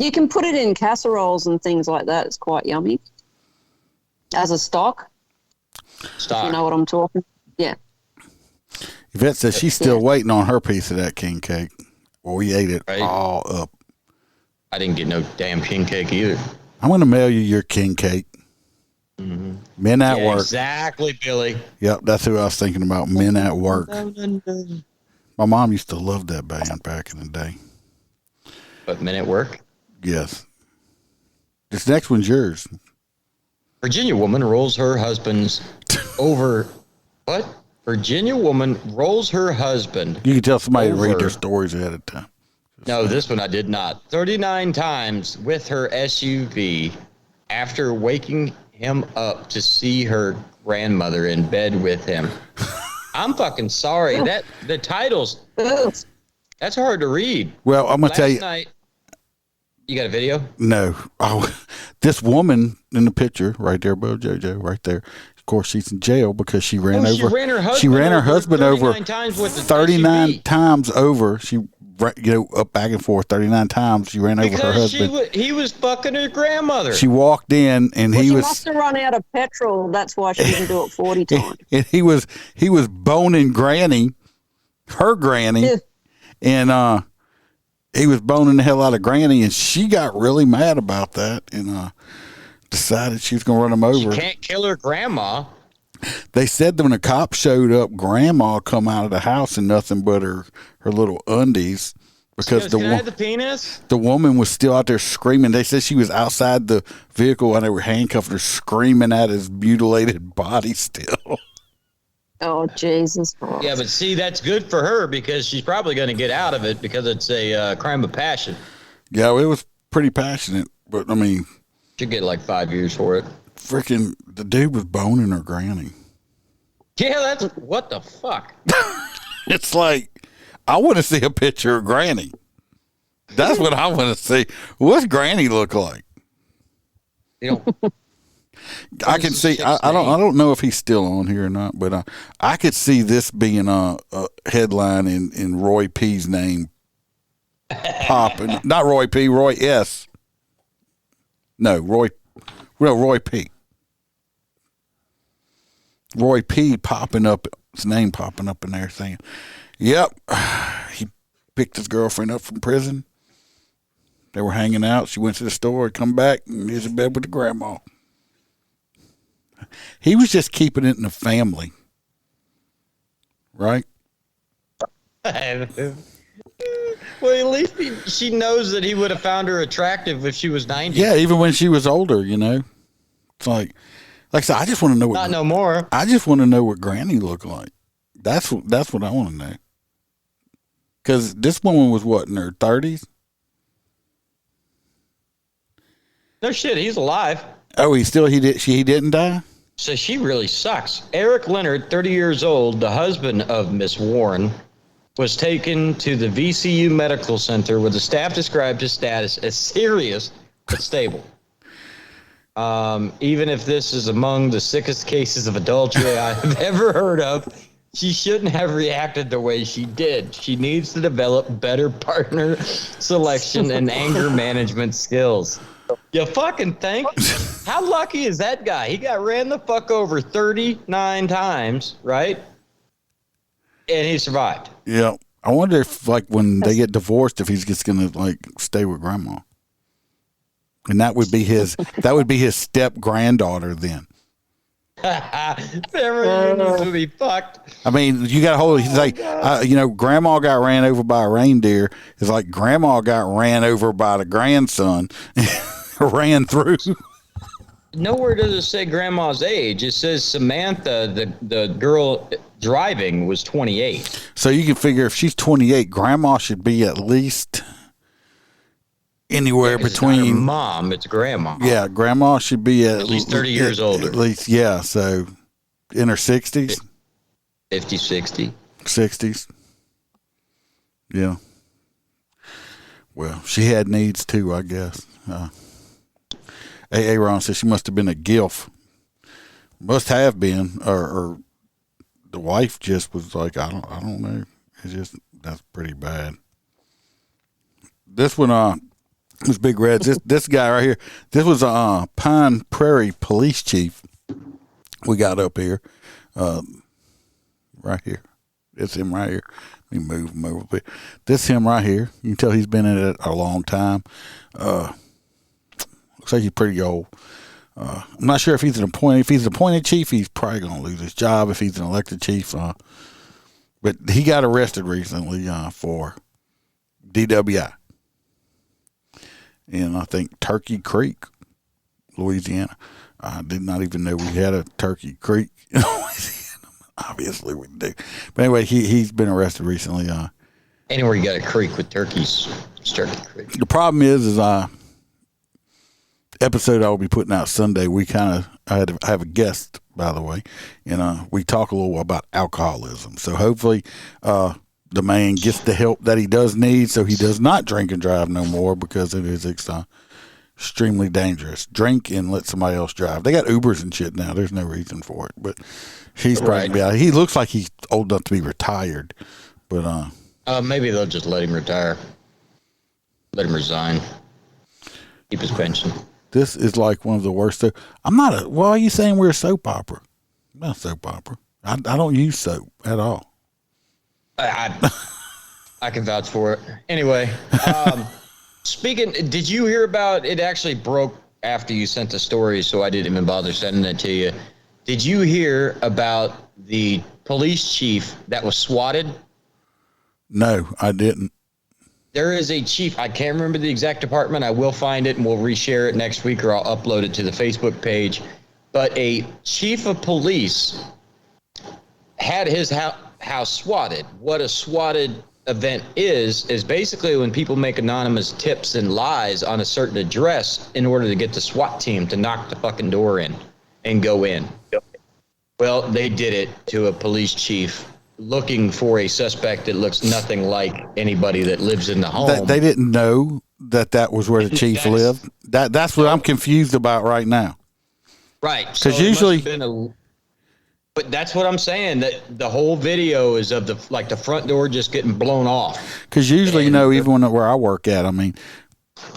you can put it in casseroles and things like that. It's quite yummy. As a stock. If you know what I'm talking. Yeah. Yvette says she's still waiting on her piece of that king cake. Well, we ate it all up. I didn't get no damn king cake either. I'm going to mail you your king cake. Mm-hmm. Men at work. Exactly, Billy. Yep, that's who I was thinking about. Men at work. My mom used to love that band back in the day. But Men at Work? Yes. This next one's yours. Virginia woman rolls her husband's over. What? Virginia woman rolls her husband. You can tell somebody to read their stories ahead of time. No, this one I did not. 39 times with her SUV after waking him up to see her grandmother in bed with him. I'm fucking sorry. That the titles, that's hard to read. Well, I'm going to tell you. Night, you got a video? No. Oh, this woman in the picture right there above JoJo, right there. Of course, she's in jail because she ran over. She ran her husband over 39 times over. She, up back and forth 39 times. She ran over her husband. He was fucking her grandmother. She walked in and he was. She must have run out of petrol. That's why she didn't do it 40 times. And he was boning Granny, her granny, and he was boning the hell out of Granny, and she got really mad about that and decided she was going to run him over. She can't kill her grandma. They said that when the cops showed up, Grandma come out of the house in nothing but her little undies because the woman was still out there screaming. They said she was outside the vehicle and they were handcuffing her, screaming at his mutilated body still. Oh, Jesus. Yeah, but see, that's good for her because she's probably going to get out of it because it's a crime of passion. Yeah, it was pretty passionate, but I mean. She'd get like 5 years for it. Freaking, the dude was boning her granny. Yeah, that's, what the fuck? It's like, I want to see a picture of Granny. That's what I want to see. What's Granny look like? You know. I can see. I don't know if he's still on here or not, but I could see this being a headline in Roy P's name popping. Not Roy P. Roy S. No, Roy P. Roy P. popping up. His name popping up in there, saying, "Yep, he picked his girlfriend up from prison. They were hanging out. She went to the store, come back, and he's in bed with the grandma." He was just keeping it in the family, right? Well, at least she knows that he would have found her attractive if she was 90. Yeah, even when she was older, you know. It's like I said, I just want to know what. Not no more. I just want to know what Granny looked like. That's what I want to know. Because this woman was what, in her 30s? No shit, he's alive. Oh, he didn't die? So she really sucks. Eric Leonard, 30 years old, the husband of Miss Warren, was taken to the VCU Medical Center where the staff described his status as serious but stable. Even if this is among the sickest cases of adultery I have ever heard of, she shouldn't have reacted the way she did. She needs to develop better partner selection and anger management skills. You fucking think? How lucky is that guy? He got ran the fuck over 39 times, right? And he survived. Yeah. I wonder if, like, when they get divorced, if he's just going to, like, stay with grandma. And that would be his step granddaughter then. Everyone needs to be fucked. I mean, you got to hold. He's like, Grandma got ran over by a reindeer. It's like Grandma got ran over by the grandson, ran through. Nowhere does it say Grandma's age. It says Samantha, the girl driving, was 28. So you can figure if she's 28, Grandma should be at least anywhere between. It's not her mom, it's Grandma. Yeah, Grandma should be at least 30 years older. At least, yeah. So in her 60s, 50, 60, 60s. Yeah. Well, she had needs too, I guess. Aaron says she must have been a gilf. Must have been, or the wife just was like, I don't know. It's just, that's pretty bad. This one, was Big Reds. This guy right here. This was a Pine Prairie police chief. We got up here, right here. It's him right here. Let me move him over a bit. This is him right here. You can tell he's been in it a long time. Looks like he's pretty old. I'm not sure if he's an appointed. If he's an appointed chief, he's probably going to lose his job. If he's an elected chief, but he got arrested recently for DWI in, I think, Turkey Creek, Louisiana. I did not even know we had a Turkey Creek in Louisiana. Obviously, we do. But anyway, he's been arrested recently. Anywhere you got a creek with turkeys, it's Turkey Creek. The problem is episode I will be putting out Sunday, I have a guest, by the way, and we talk a little about alcoholism. So hopefully the man gets the help that he does need so he does not drink and drive no more, because it is extremely dangerous. Drink and let somebody else drive. They got Ubers and shit now. There's no reason for it. But he's probably out. He looks like he's old enough to be retired. But maybe they'll just let him retire. Let him resign. Keep his pension. This is like one of the worst. Why are you saying we're a soap opera? I'm not a soap opera. I don't use soap at all. I can vouch for it. Anyway, did you hear about it? Actually broke after you sent the story, so I didn't even bother sending it to you. Did you hear about the police chief that was swatted? No, I didn't. There is a chief. I can't remember the exact department. I will find it and we'll reshare it next week, or I'll upload it to the Facebook page. But a chief of police had his house swatted. What a swatted event is basically when people make anonymous tips and lies on a certain address in order to get the SWAT team to knock the fucking door in and go in. Well, they did it to a police chief looking for a suspect that looks nothing like anybody that lives in the home. They didn't know that was where the chief lived. That's what I'm confused about right now. Right. Because usually, but that's what I'm saying. That the whole video is of the front door just getting blown off. Because usually, even where I work at, I mean,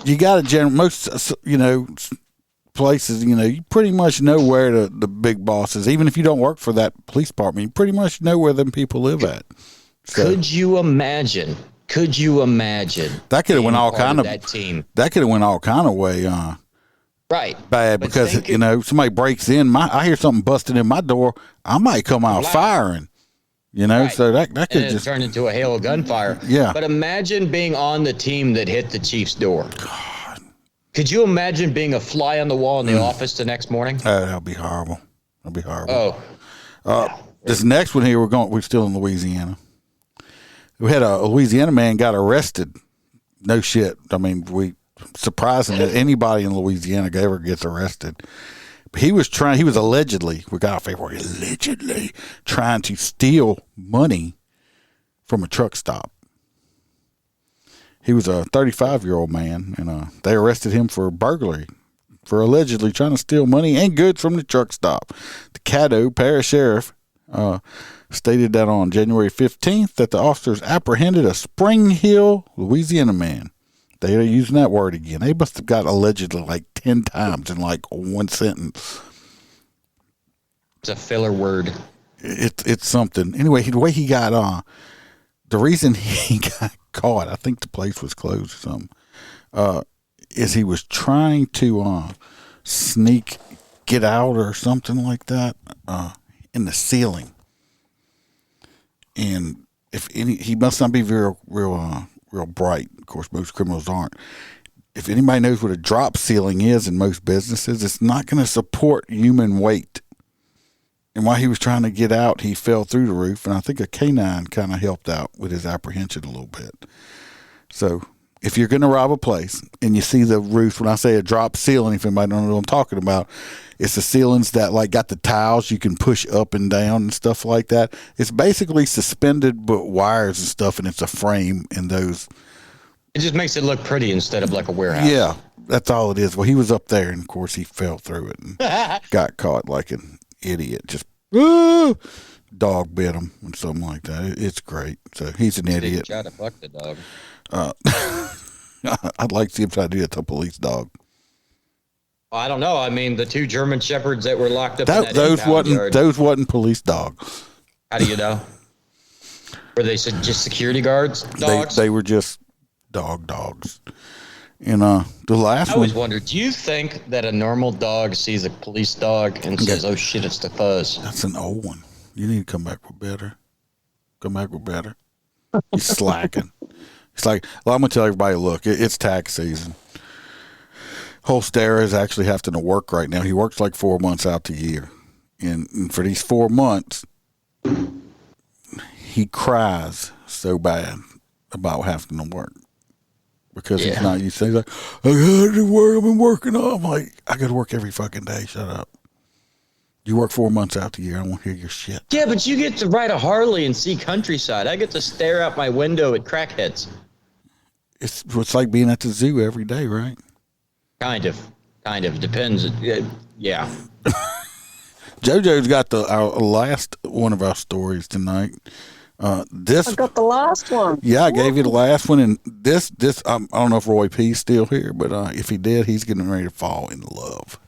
you got most places, you pretty much know where the big boss is. Even if you don't work for that police department, you pretty much know where them people live at. So, could you imagine? That could have went all kind of that team. That could have went all kind of way. Right. Bad, because somebody breaks in. I hear something busting in my door. I might come out firing. Right. So that could just turn into a hail of gunfire. Yeah. But imagine being on the team that hit the chief's door. God. Could you imagine being a fly on the wall in the office the next morning? That'd be horrible. That'd be horrible. This next one here, we're still in Louisiana. We had a Louisiana man got arrested. No shit. I mean, surprising that anybody in Louisiana ever gets arrested. But he was allegedly trying to steal money from a truck stop. He was a 35-year-old man, and they arrested him for burglary, for allegedly trying to steal money and goods from the truck stop. The Caddo Parish Sheriff stated that on January 15th that the officers apprehended a Spring Hill, Louisiana man. They are using that word again. They must have got allegedly 10 times in one sentence. It's a filler word. It's something. Anyway, the way he got the reason he got caught, I think the place was closed or something. is he was trying to get out or something like that in the ceiling. And he must not be real bright. Of course, most criminals aren't. If anybody knows what a drop ceiling is in most businesses, it's not going to support human weight. And while he was trying to get out, he fell through the roof, and I think a canine kind of helped out with his apprehension a little bit. So if you're going to rob a place and you see the roof, when I say a drop ceiling, if anybody don't know what I'm talking about, it's the ceilings that like got the tiles you can push up and down and stuff like that. It's basically suspended but wires and stuff, and it's a frame in those. It just makes it look pretty instead of like a warehouse. Yeah, that's all it is. Well, he was up there, and of course he fell through it and got caught like an idiot. Just dog bit him and something like that. It's great. So he's an idiot. Try to fuck the dog. I'd like to see him try to do that to a police dog. I don't know. I mean, the 2 German shepherds that were locked up in those wasn't police dogs. How do you know? Were they just security guards? Dogs? They were just dogs. And the last one. I always wondered, do you think that a normal dog sees a police dog and says, "Oh shit, it's the fuzz"? That's an old one. You need to come back with better. He's slacking. It's like, well, I'm gonna tell everybody, look, it's tax season. Holstera is actually having to work right now. He works like 4 months out the year, and for these 4 months, he cries so bad about having to work because he's not used to. He's like, I got to work. I've been working on. I'm like, I got to work every fucking day. Shut up. You work 4 months out the year. I won't hear your shit. Yeah, but you get to ride a Harley and see countryside. I get to stare out my window at crackheads. It's like being at the zoo every day, right? Kind of. Depends. Yeah. JoJo's got our last one of our stories tonight. I got the last one. Yeah, I gave you the last one, and this I don't know if Roy P's still here, but if he did, he's getting ready to fall in love.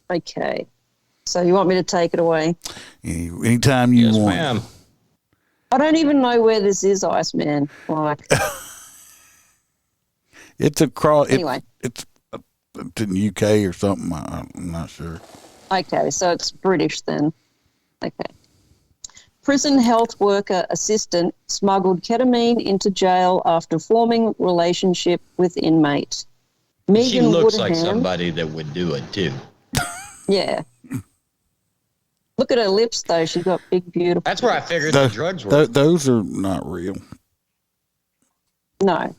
Okay, so you want me to take it away? Anytime you want. Yes, ma'am. I don't even know where this is, Iceman. Like, it's across. Anyway, it's in the UK or something. I'm not sure. Okay, so it's British then. Okay. Prison health worker assistant smuggled ketamine into jail after forming relationship with inmate. She looks like somebody that would do it too. Yeah. Look at her lips, though. She's got big, beautiful. That's where I figured the drugs were. Those are not real. No.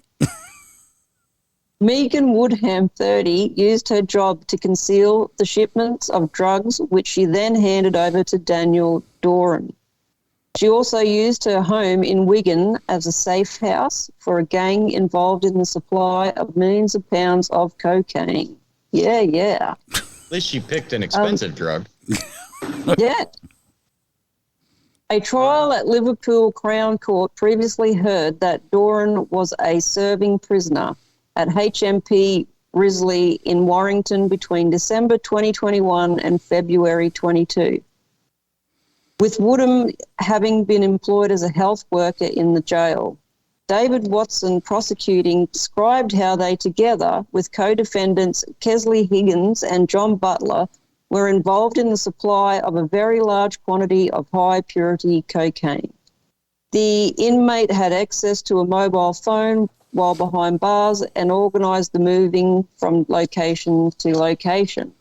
Megan Woodham, 30, used her job to conceal the shipments of drugs, which she then handed over to Daniel Doran. She also used her home in Wigan as a safe house for a gang involved in the supply of millions of pounds of cocaine. Yeah. At least she picked an expensive drug. Yeah. A trial at Liverpool Crown Court previously heard that Doran was a serving prisoner at HMP Risley in Warrington between December 2021 and February 22. With Woodham having been employed as a health worker in the jail, David Watson prosecuting described how they, together with co-defendants Kesley Higgins and John Butler, were involved in the supply of a very large quantity of high-purity cocaine. The inmate had access to a mobile phone while behind bars and organised the moving from location to location.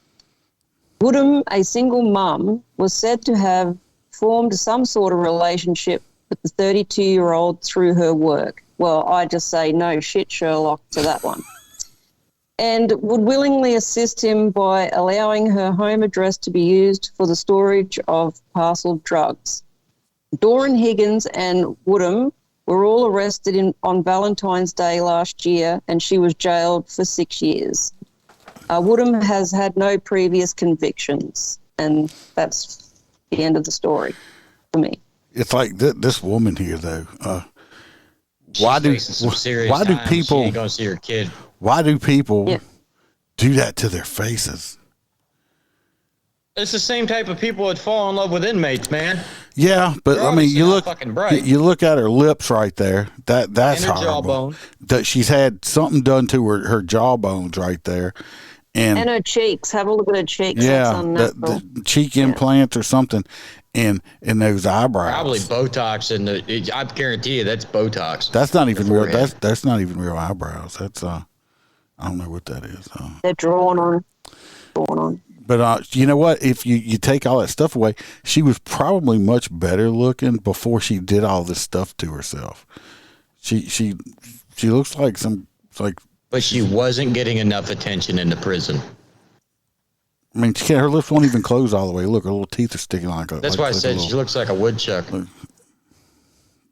Woodham, a single mum, was said to have formed some sort of relationship with the 32-year-old through her work. Well, I just say no shit, Sherlock, to that one. And would willingly assist him by allowing her home address to be used for the storage of parcelled drugs. Doran, Higgins and Woodham were all arrested on Valentine's Day last year, and she was jailed for 6 years. Woodham has had no previous convictions, and that's the end of the story for me. It's like this woman here, though. Why do people? She ain't gonna see her kid. Why do people do that to their faces? It's the same type of people that fall in love with inmates, man. Yeah, but They're I mean, you look, fucking bright. you look at her lips right there. That's And her horrible. jawbone. That she's had something done to her jawbones right there, and her cheeks. Have a look at her cheeks. yeah, That's unnatural. the cheek implants or something, and those eyebrows. Probably Botox, and I guarantee you that's Botox. That's not even real. That's not even real eyebrows. That's I don't know what that is. They're drawn on. But you know what? If you take all that stuff away, she was probably much better looking before she did all this stuff to herself. She looks like But she wasn't getting enough attention in the prison. I mean, her lips won't even close all the way. Look, her little teeth are sticking like that. That's why I said she looks like a woodchuck.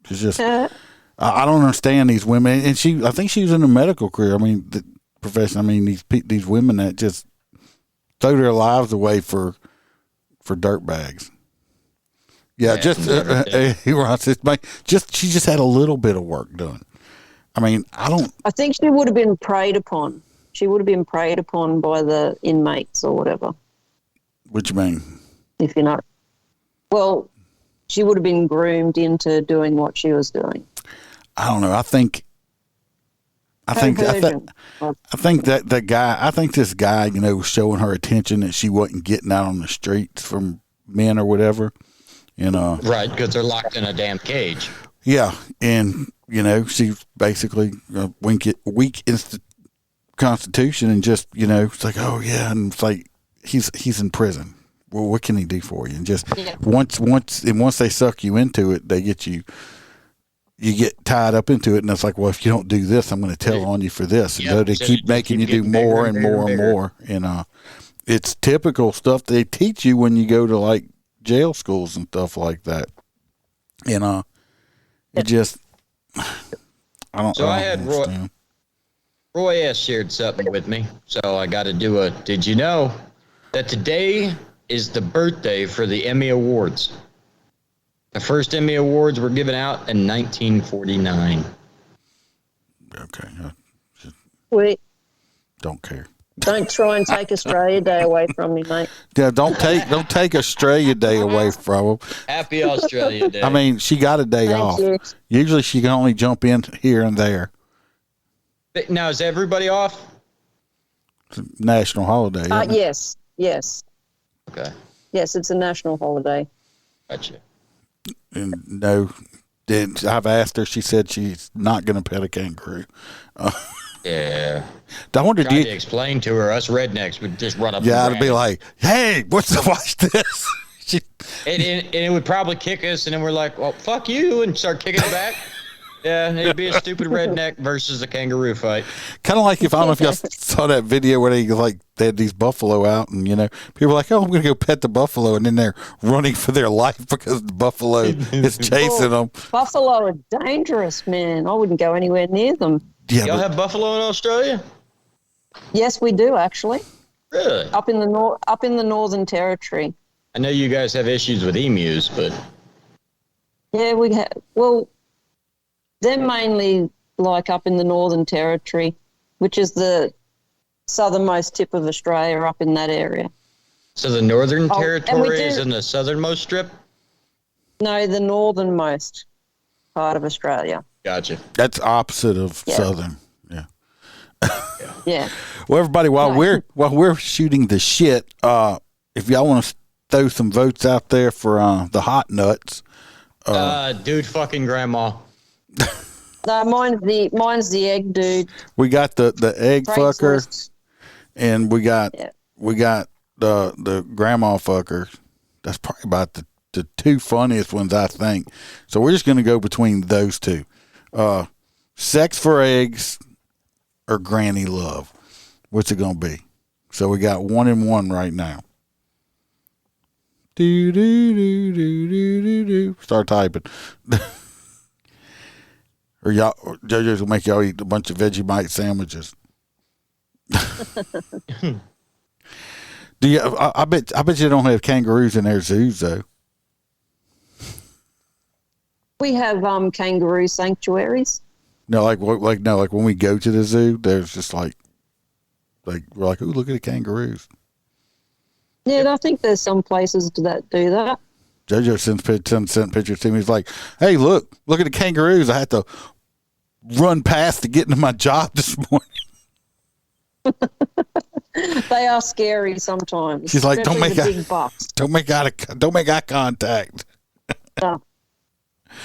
She's just. I don't understand these women, and I think she was in a medical career. I mean, the profession. I mean, these women that just throw their lives away for dirt bags. Yeah, she just had a little bit of work done. I mean, I think she would have been preyed upon. She would have been preyed upon by the inmates or whatever. What you mean? If you're not, well, she would have been groomed into doing what she was doing. I don't know. I think that the guy. I think this guy, was showing her attention that she wasn't getting out on the streets from men or whatever. Right, because they're locked in a damn cage. Yeah, and she's basically weak constitution, and just it's like, oh yeah, and it's like he's in prison. Well, what can he do for you? And just once they suck you into it, they get you. You get tied up into it, and it's like, well, if you don't do this, I'm going to tell on you for this. And they keep making you do more and more and more. And it's typical stuff they teach you when you go to like jail schools and stuff like that. And it just, I don't. So I had Roy S. shared something with me, so I got to do Did you know that today is the birthday for the Emmy Awards? The first Emmy Awards were given out in 1949. Okay. Wait. Don't care. Don't try and take Australia Day away from me, mate. Yeah, don't take Australia Day away from them. Happy Australia Day. I mean, she got a day off. You. Usually she can only jump in here and there. Now, is everybody off? It's a national holiday. Yes. Okay. Yes, it's a national holiday. Gotcha. And no, I've asked her. She said she's not going to pet a kangaroo. Yeah. I wonder, to explain to her, us rednecks would just run up. Yeah, I'd be like, "Hey, watch this." And it would probably kick us, and then we're like, "Well, fuck you," and start kicking it back. Yeah, it'd be a stupid redneck versus a kangaroo fight. Kind of like I don't know if y'all saw that video where they had these buffalo out, and people are like, "Oh, I'm going to go pet the buffalo," and then they're running for their life because the buffalo is chasing them. Buffalo are dangerous, man. I wouldn't go anywhere near them. Yeah, y'all have buffalo in Australia? Yes, we do actually. Really? Up in the Northern Territory. I know you guys have issues with emus, but yeah, we have. Well, they're mainly like up in the Northern Territory, which is the southernmost tip of Australia, up in that area. So the Northern Territory is in the southernmost strip? No, the northernmost part of Australia. Gotcha. That's opposite of southern. Yeah. Yeah. Well, everybody, while we're shooting the shit, if y'all want to throw some votes out there for the hot nuts. Dude, fucking grandma. No, mine's the egg dude. We got the egg fucker, and we got the grandma fucker. That's probably about the two funniest ones, I think. So we're just gonna go between those two. Sex for eggs or granny love. What's it gonna be? So we got 1 and 1 right now. Do do do do do do do. Start typing. Or JoJo's will make y'all eat a bunch of Vegemite sandwiches. I bet you don't have kangaroos in their zoos though. We have kangaroo sanctuaries. No, like when we go to the zoo, there's just like we're like, oh, look at the kangaroos. Yeah, I think there's some places that do that. JoJo sent pictures to me. He's like, "Hey, look at the kangaroos. I had to run past to get into my job this morning." They are scary sometimes. She's like, "Don't make big bucks. don't make eye contact."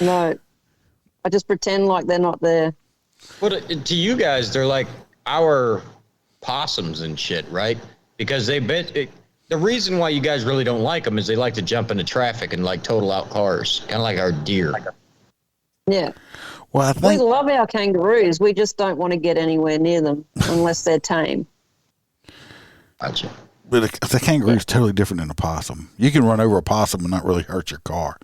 No, I just pretend like they're not there. But to you guys, they're like our possums and shit, right? Because the reason why you guys really don't like them is they like to jump into traffic and like total out cars, kind of like our deer. Yeah. Well, I think we love our kangaroos. We just don't want to get anywhere near them unless they're tame. Gotcha. But the kangaroo is totally different than a possum. You can run over a possum and not really hurt your car.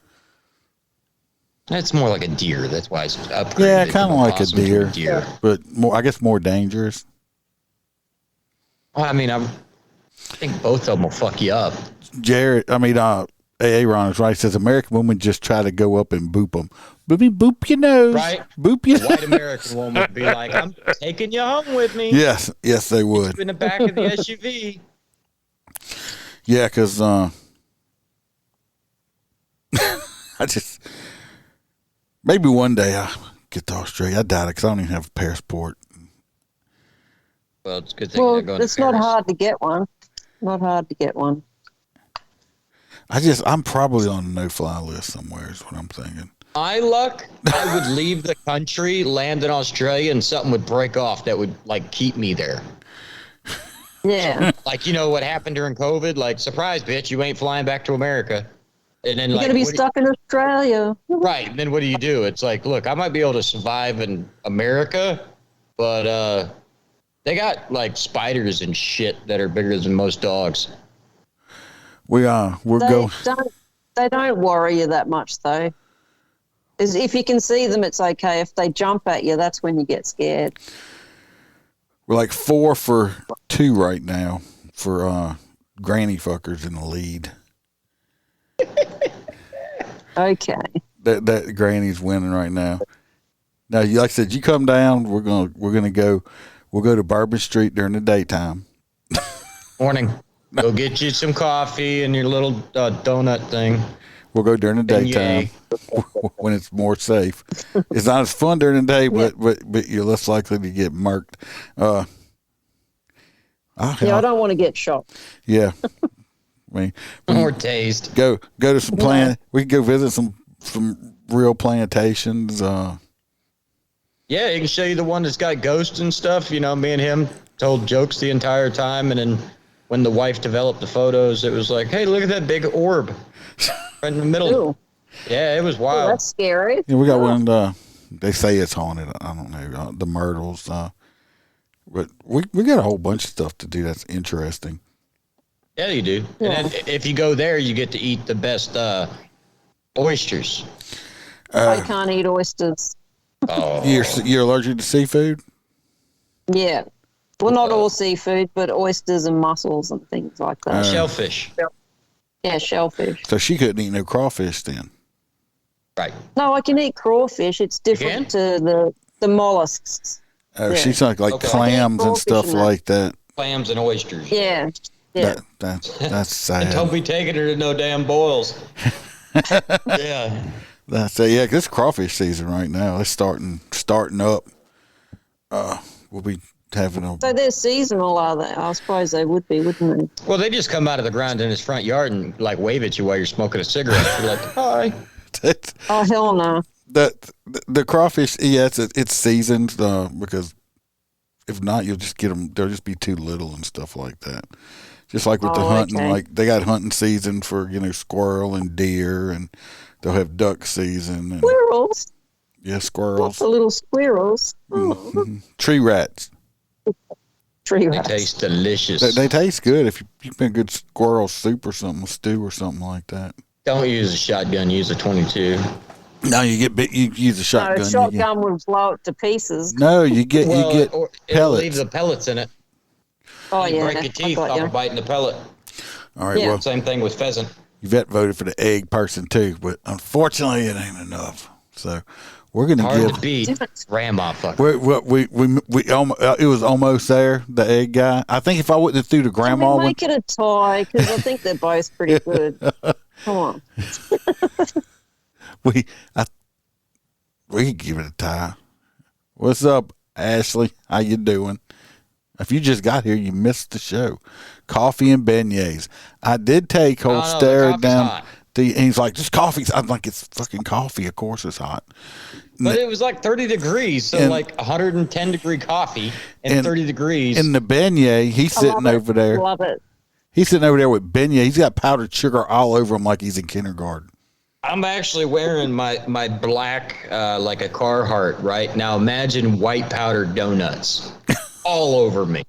It's more like a deer. That's why it's upgraded. Yeah, kind of like a deer, deer, but I guess more dangerous. Well, I mean, I think both of them will fuck you up. Aaron is right. He says American women just try to go up and boop them. Boop your nose. Right. Boop your nose. White American woman would be like, "I'm taking you home with me." Yes, they would. In the back of the SUV. Yeah, because maybe one day I'll get to Australia. I doubt it because I don't even have a passport. Well, it's a good thing they're going it's to Paris. not hard to get one. Not hard to get one. I'm probably on a no-fly list somewhere is what I'm thinking. My luck, I would leave the country, land in Australia, and something would break off that would, like, keep me there. Yeah. Like, you know what happened during COVID? Like, surprise, bitch, you ain't flying back to America. And then, You're going to be stuck in Australia. Right. And then what do? It's like, look, I might be able to survive in America, but they got, like, spiders and shit that are bigger than most dogs. They don't worry you that much, though. If you can see them, it's okay. If they jump at you, that's when you get scared. We're like 4 for 2 right now for granny fuckers in the lead. Okay. That granny's winning right now. Now, like I said, you come down. We'll go to Bourbon Street during the daytime. Morning. Go get you some coffee and your little donut thing. We'll go during the daytime when it's more safe. It's not as fun during the day, but you're less likely to get murked. I don't want to get shot. Yeah. I mean, or tased. Go to some we can go visit some real plantations. Yeah, he can show you the one that's got ghosts and stuff. You know, me and him told jokes the entire time, and then when the wife developed the photos, it was like, hey, look at that big orb right in the middle. Ooh. Yeah, it was wild. Oh, that's scary. Yeah, we got one. They say it's haunted. I don't know the Myrtles, but we got a whole bunch of stuff to do. That's interesting. Yeah, you do. Yeah. And then if you go there, you get to eat the best oysters. I can't eat oysters. Oh, you're allergic to seafood? Yeah. Well, not all seafood, but oysters and mussels and things like that. Shellfish. Yeah, shellfish. So she couldn't eat no crawfish then? Right. No, I can eat crawfish. It's different to the mollusks. Oh, yeah. She's like clams and stuff like that. Clams and oysters. Yeah. Yeah. That's sad. And don't be taking her to no damn boils. Yeah. That's it. Yeah, 'cause it's crawfish season right now. It's starting up. We'll be having a. So they're seasonal, are they? I suppose they would be, wouldn't they? Well, they just come out of the ground in his front yard and like wave at you while you're smoking a cigarette. You're like, hi. Oh hell no. The crawfish, yeah, it's seasoned because if not, you'll just get them. They'll just be too little and stuff like that. Just like with the hunting, like they got hunting season for squirrel and deer, and they'll have duck season. And, squirrels. Yeah, squirrels. Lots of little squirrels. Mm-hmm. Tree rats. Tree rats. They taste delicious. They taste good if you make a good squirrel soup or something, a stew or something like that. Don't use a shotgun. Use a 22. No, you use a shotgun. No, a shotgun would blow it to pieces. No, you get pellets. Leave the pellets in it. Oh you yeah, break your teeth off of biting the pellet. All right, well, same thing with pheasant. Yvette voted for the egg person too, but unfortunately, it ain't enough. So We're gonna Hard give. to beat grandma fucker. It was almost there. The egg guy. I think if I wouldn't have threw the grandma Make it a tie because I think they're both pretty good. Come on. we could give it a tie. What's up, Ashley? How you doing? If you just got here, you missed the show. Coffee and beignets. I did take old Stare down. And he's like, just coffee. I'm like, it's fucking coffee. Of course it's hot. But it was like 30 degrees, so like 110 degree coffee and 30 degrees. In the beignet, he's sitting over there. Love it. He's sitting over there with beignet. He's got powdered sugar all over him like he's in kindergarten. I'm actually wearing my black, like a Carhartt right now. Imagine white powdered donuts all over me.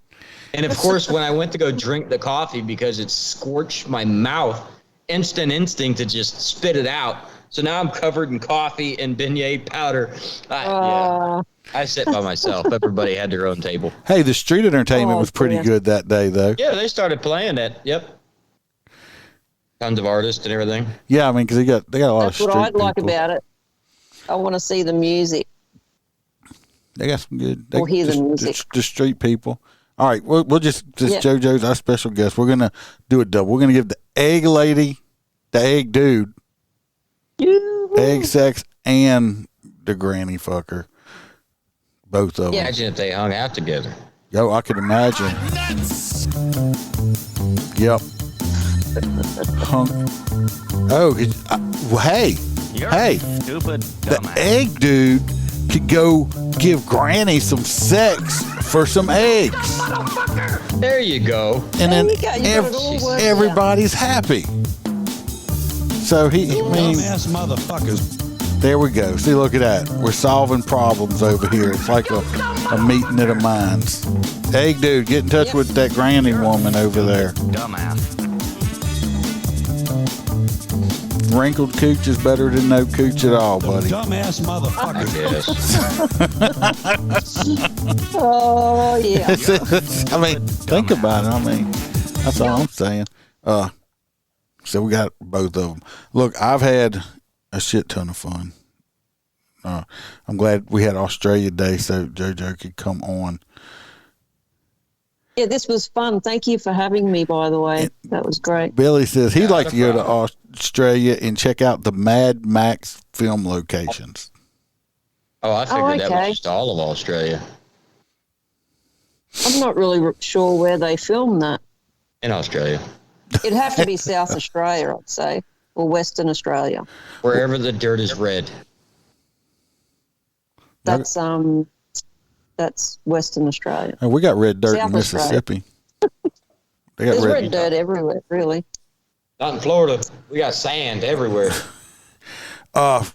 And of course, when I went to go drink the coffee because it scorched my mouth, instant instinct to just spit it out. So now I'm covered in coffee and beignet powder. Yeah, I sit by myself. Everybody had their own table. Hey, the street entertainment was pretty good that day, though. Yeah, they started playing it. Yep. Tons of artists and everything. Yeah, I mean, because they got a lot of street people. That's what I'd like about it. I want to see the music. They got some good. Or hear the music. The street people. All right, we'll just JoJo's our special guest. We're gonna do a double. We're gonna give the egg lady, the egg dude, egg sex, and the granny fucker. Both of them. Imagine if they hung out together. Yo, I could imagine. Yep. Hey, stupid the egg dude could go give Granny some sex for some eggs. There you go. And then everybody's happy. So dumbass motherfuckers. There we go. See, look at that. We're solving problems over here. It's like a meeting of the minds. Egg dude, get in touch with that granny woman over there. Dumbass. Wrinkled cooch is better than no cooch at all, buddy. Dumbass motherfucker. Oh, yeah. I mean, think about it. I mean, that's all I'm saying. So we got both of them. Look, I've had a shit ton of fun. I'm glad we had Australia Day so JoJo could come on. Yeah, this was fun. Thank you for having me, by the way. That was great. Billy says he'd like to go to Australia and check out the Mad Max film locations. Oh, I figured that was just all of Australia. I'm not really sure where they filmed that. In Australia. It'd have to be South Australia, I'd say, or Western Australia. Wherever the dirt is red. That's Western Australia. Oh, we got red dirt in Mississippi. There's red dirt everywhere, really. Not in Florida. We got sand everywhere. Like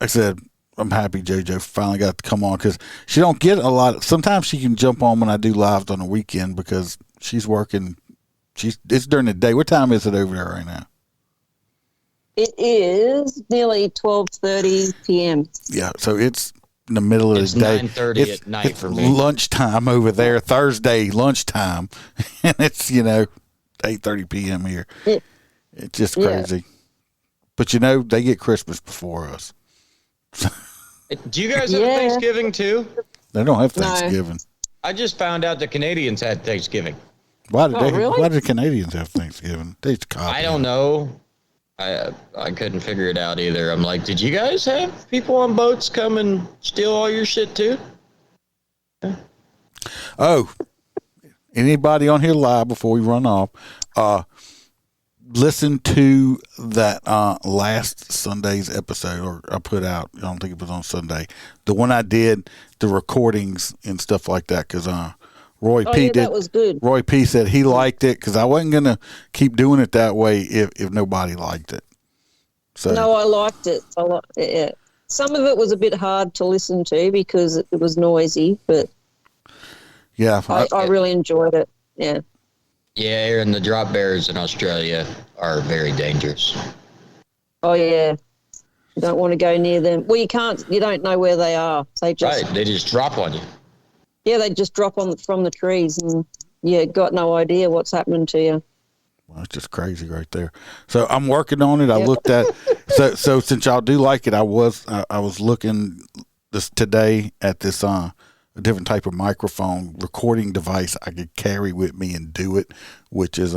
I said, I'm happy JoJo finally got to come on because she don't get a lot. Sometimes she can jump on when I do lives on the weekend because she's working. It's during the day. What time is it over there right now? It is nearly 12:30 p.m. Yeah, so it's in the middle of the day. 9:30 at night for me. Lunchtime over there, Thursday lunchtime, and it's 8:30 p.m. here. It's just crazy. But they get Christmas before us. Do you guys have Thanksgiving too? They don't have Thanksgiving. No. I just found out the Canadians had Thanksgiving. Why did Canadians have Thanksgiving? I don't know. I couldn't figure it out either. I'm like, did you guys have people on boats come and steal all your shit too? Oh, anybody on here live before we run off? Listen to that last Sunday's episode, or I put out. I don't think it was on Sunday. The one I did, the recordings and stuff like that, because Roy P. did. That was good. Roy P. said he liked it because I wasn't gonna keep doing it that way if nobody liked it. So no, I liked it. It. Some of it was a bit hard to listen to because it was noisy, but yeah, I really enjoyed it. Yeah. Yeah, and the drop bears in Australia are very dangerous. Oh yeah. You don't want to go near them. Well, you can't. You don't know where they are. They just drop on you. Yeah, they just drop from the trees, and got no idea what's happening to you. Well, it's just crazy right there. So I'm working on it. I looked at So since y'all do like it, I was looking this today at this a different type of microphone recording device I could carry with me and do it, which is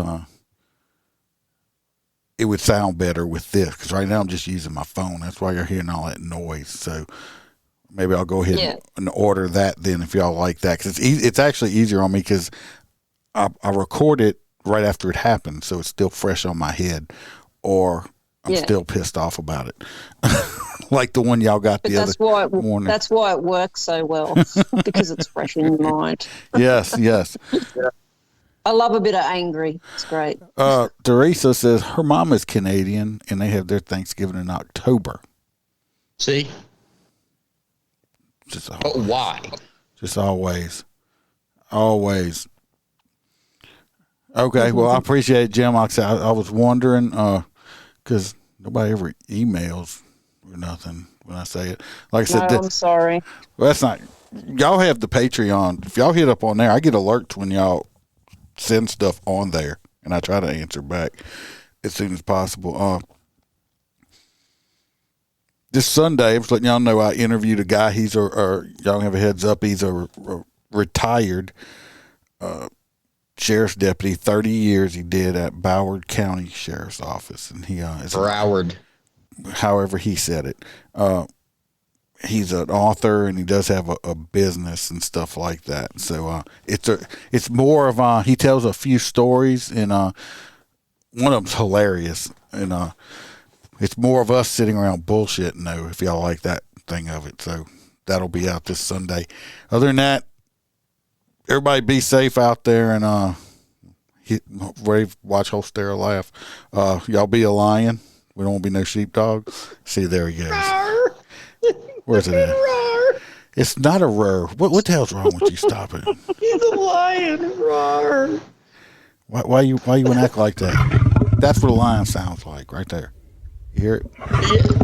it would sound better with this, because right now I'm just using my phone. That's why you're hearing all that noise. So maybe I'll go ahead and order that then, if y'all like that, because it's actually easier on me, because I record it right after it happened, so it's still fresh on my head, or I'm still pissed off about it. Like the one y'all got other morning. That's why it works so well, because it's fresh in your mind. Yes. I love a bit of angry. It's great. Teresa says her mom is Canadian, and they have their Thanksgiving in October. See? Why? Just always. Okay, well, I appreciate it, Jim. Like I said, I was wondering, because nobody ever emails or nothing when I say it. Like I said, I'm sorry. Well, that's not. Y'all have the Patreon. If y'all hit up on there, I get alerts when y'all send stuff on there, and I try to answer back as soon as possible. This Sunday, I was letting y'all know I interviewed a guy. He's y'all have a heads up. He's a retired sheriff's deputy. 30 years he did at Broward County Sheriff's Office, and he is Broward, however he said it. He's an author, and he does have a business and stuff like that. So it's more of he tells a few stories, and one of them's hilarious, and it's more of us sitting around bullshitting, though, if y'all like that thing of it. So that'll be out this Sunday. Other than that, everybody be safe out there, and watch Holstera laugh. Y'all be a lion. We don't want to be no sheepdog. See, there he goes. Where's it at? It's not a roar. What the hell's wrong with you? Stop it. He's a lion. Roar. Why you want to act like that? That's what a lion sounds like right there. You hear it?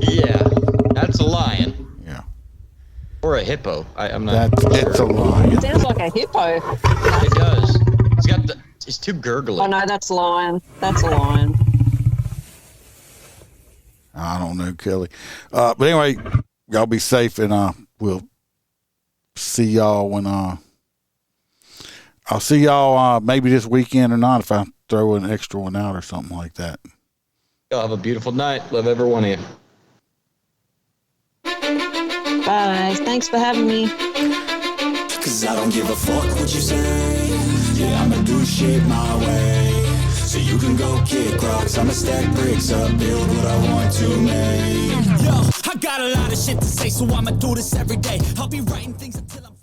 Yeah. That's a lion. Yeah. Or a hippo. I'm not sure. It's a lion. It sounds like a hippo. It does. It's too gurgly. Oh, no, that's a lion. That's a lion. I don't know, Kelly. But anyway, y'all be safe, and we'll see y'all when I'll see y'all maybe this weekend or not, if I throw an extra one out or something like that. Y'all have a beautiful night. Love every one of you. Bye. Thanks for having me. Cause I don't give a fuck what you say. Yeah, I'ma do shit my way. So you can go kick rocks, I'ma stack bricks up, build what I want to make. Yo, I got a lot of shit to say, so I'ma do this every day. I'll be writing things until I'm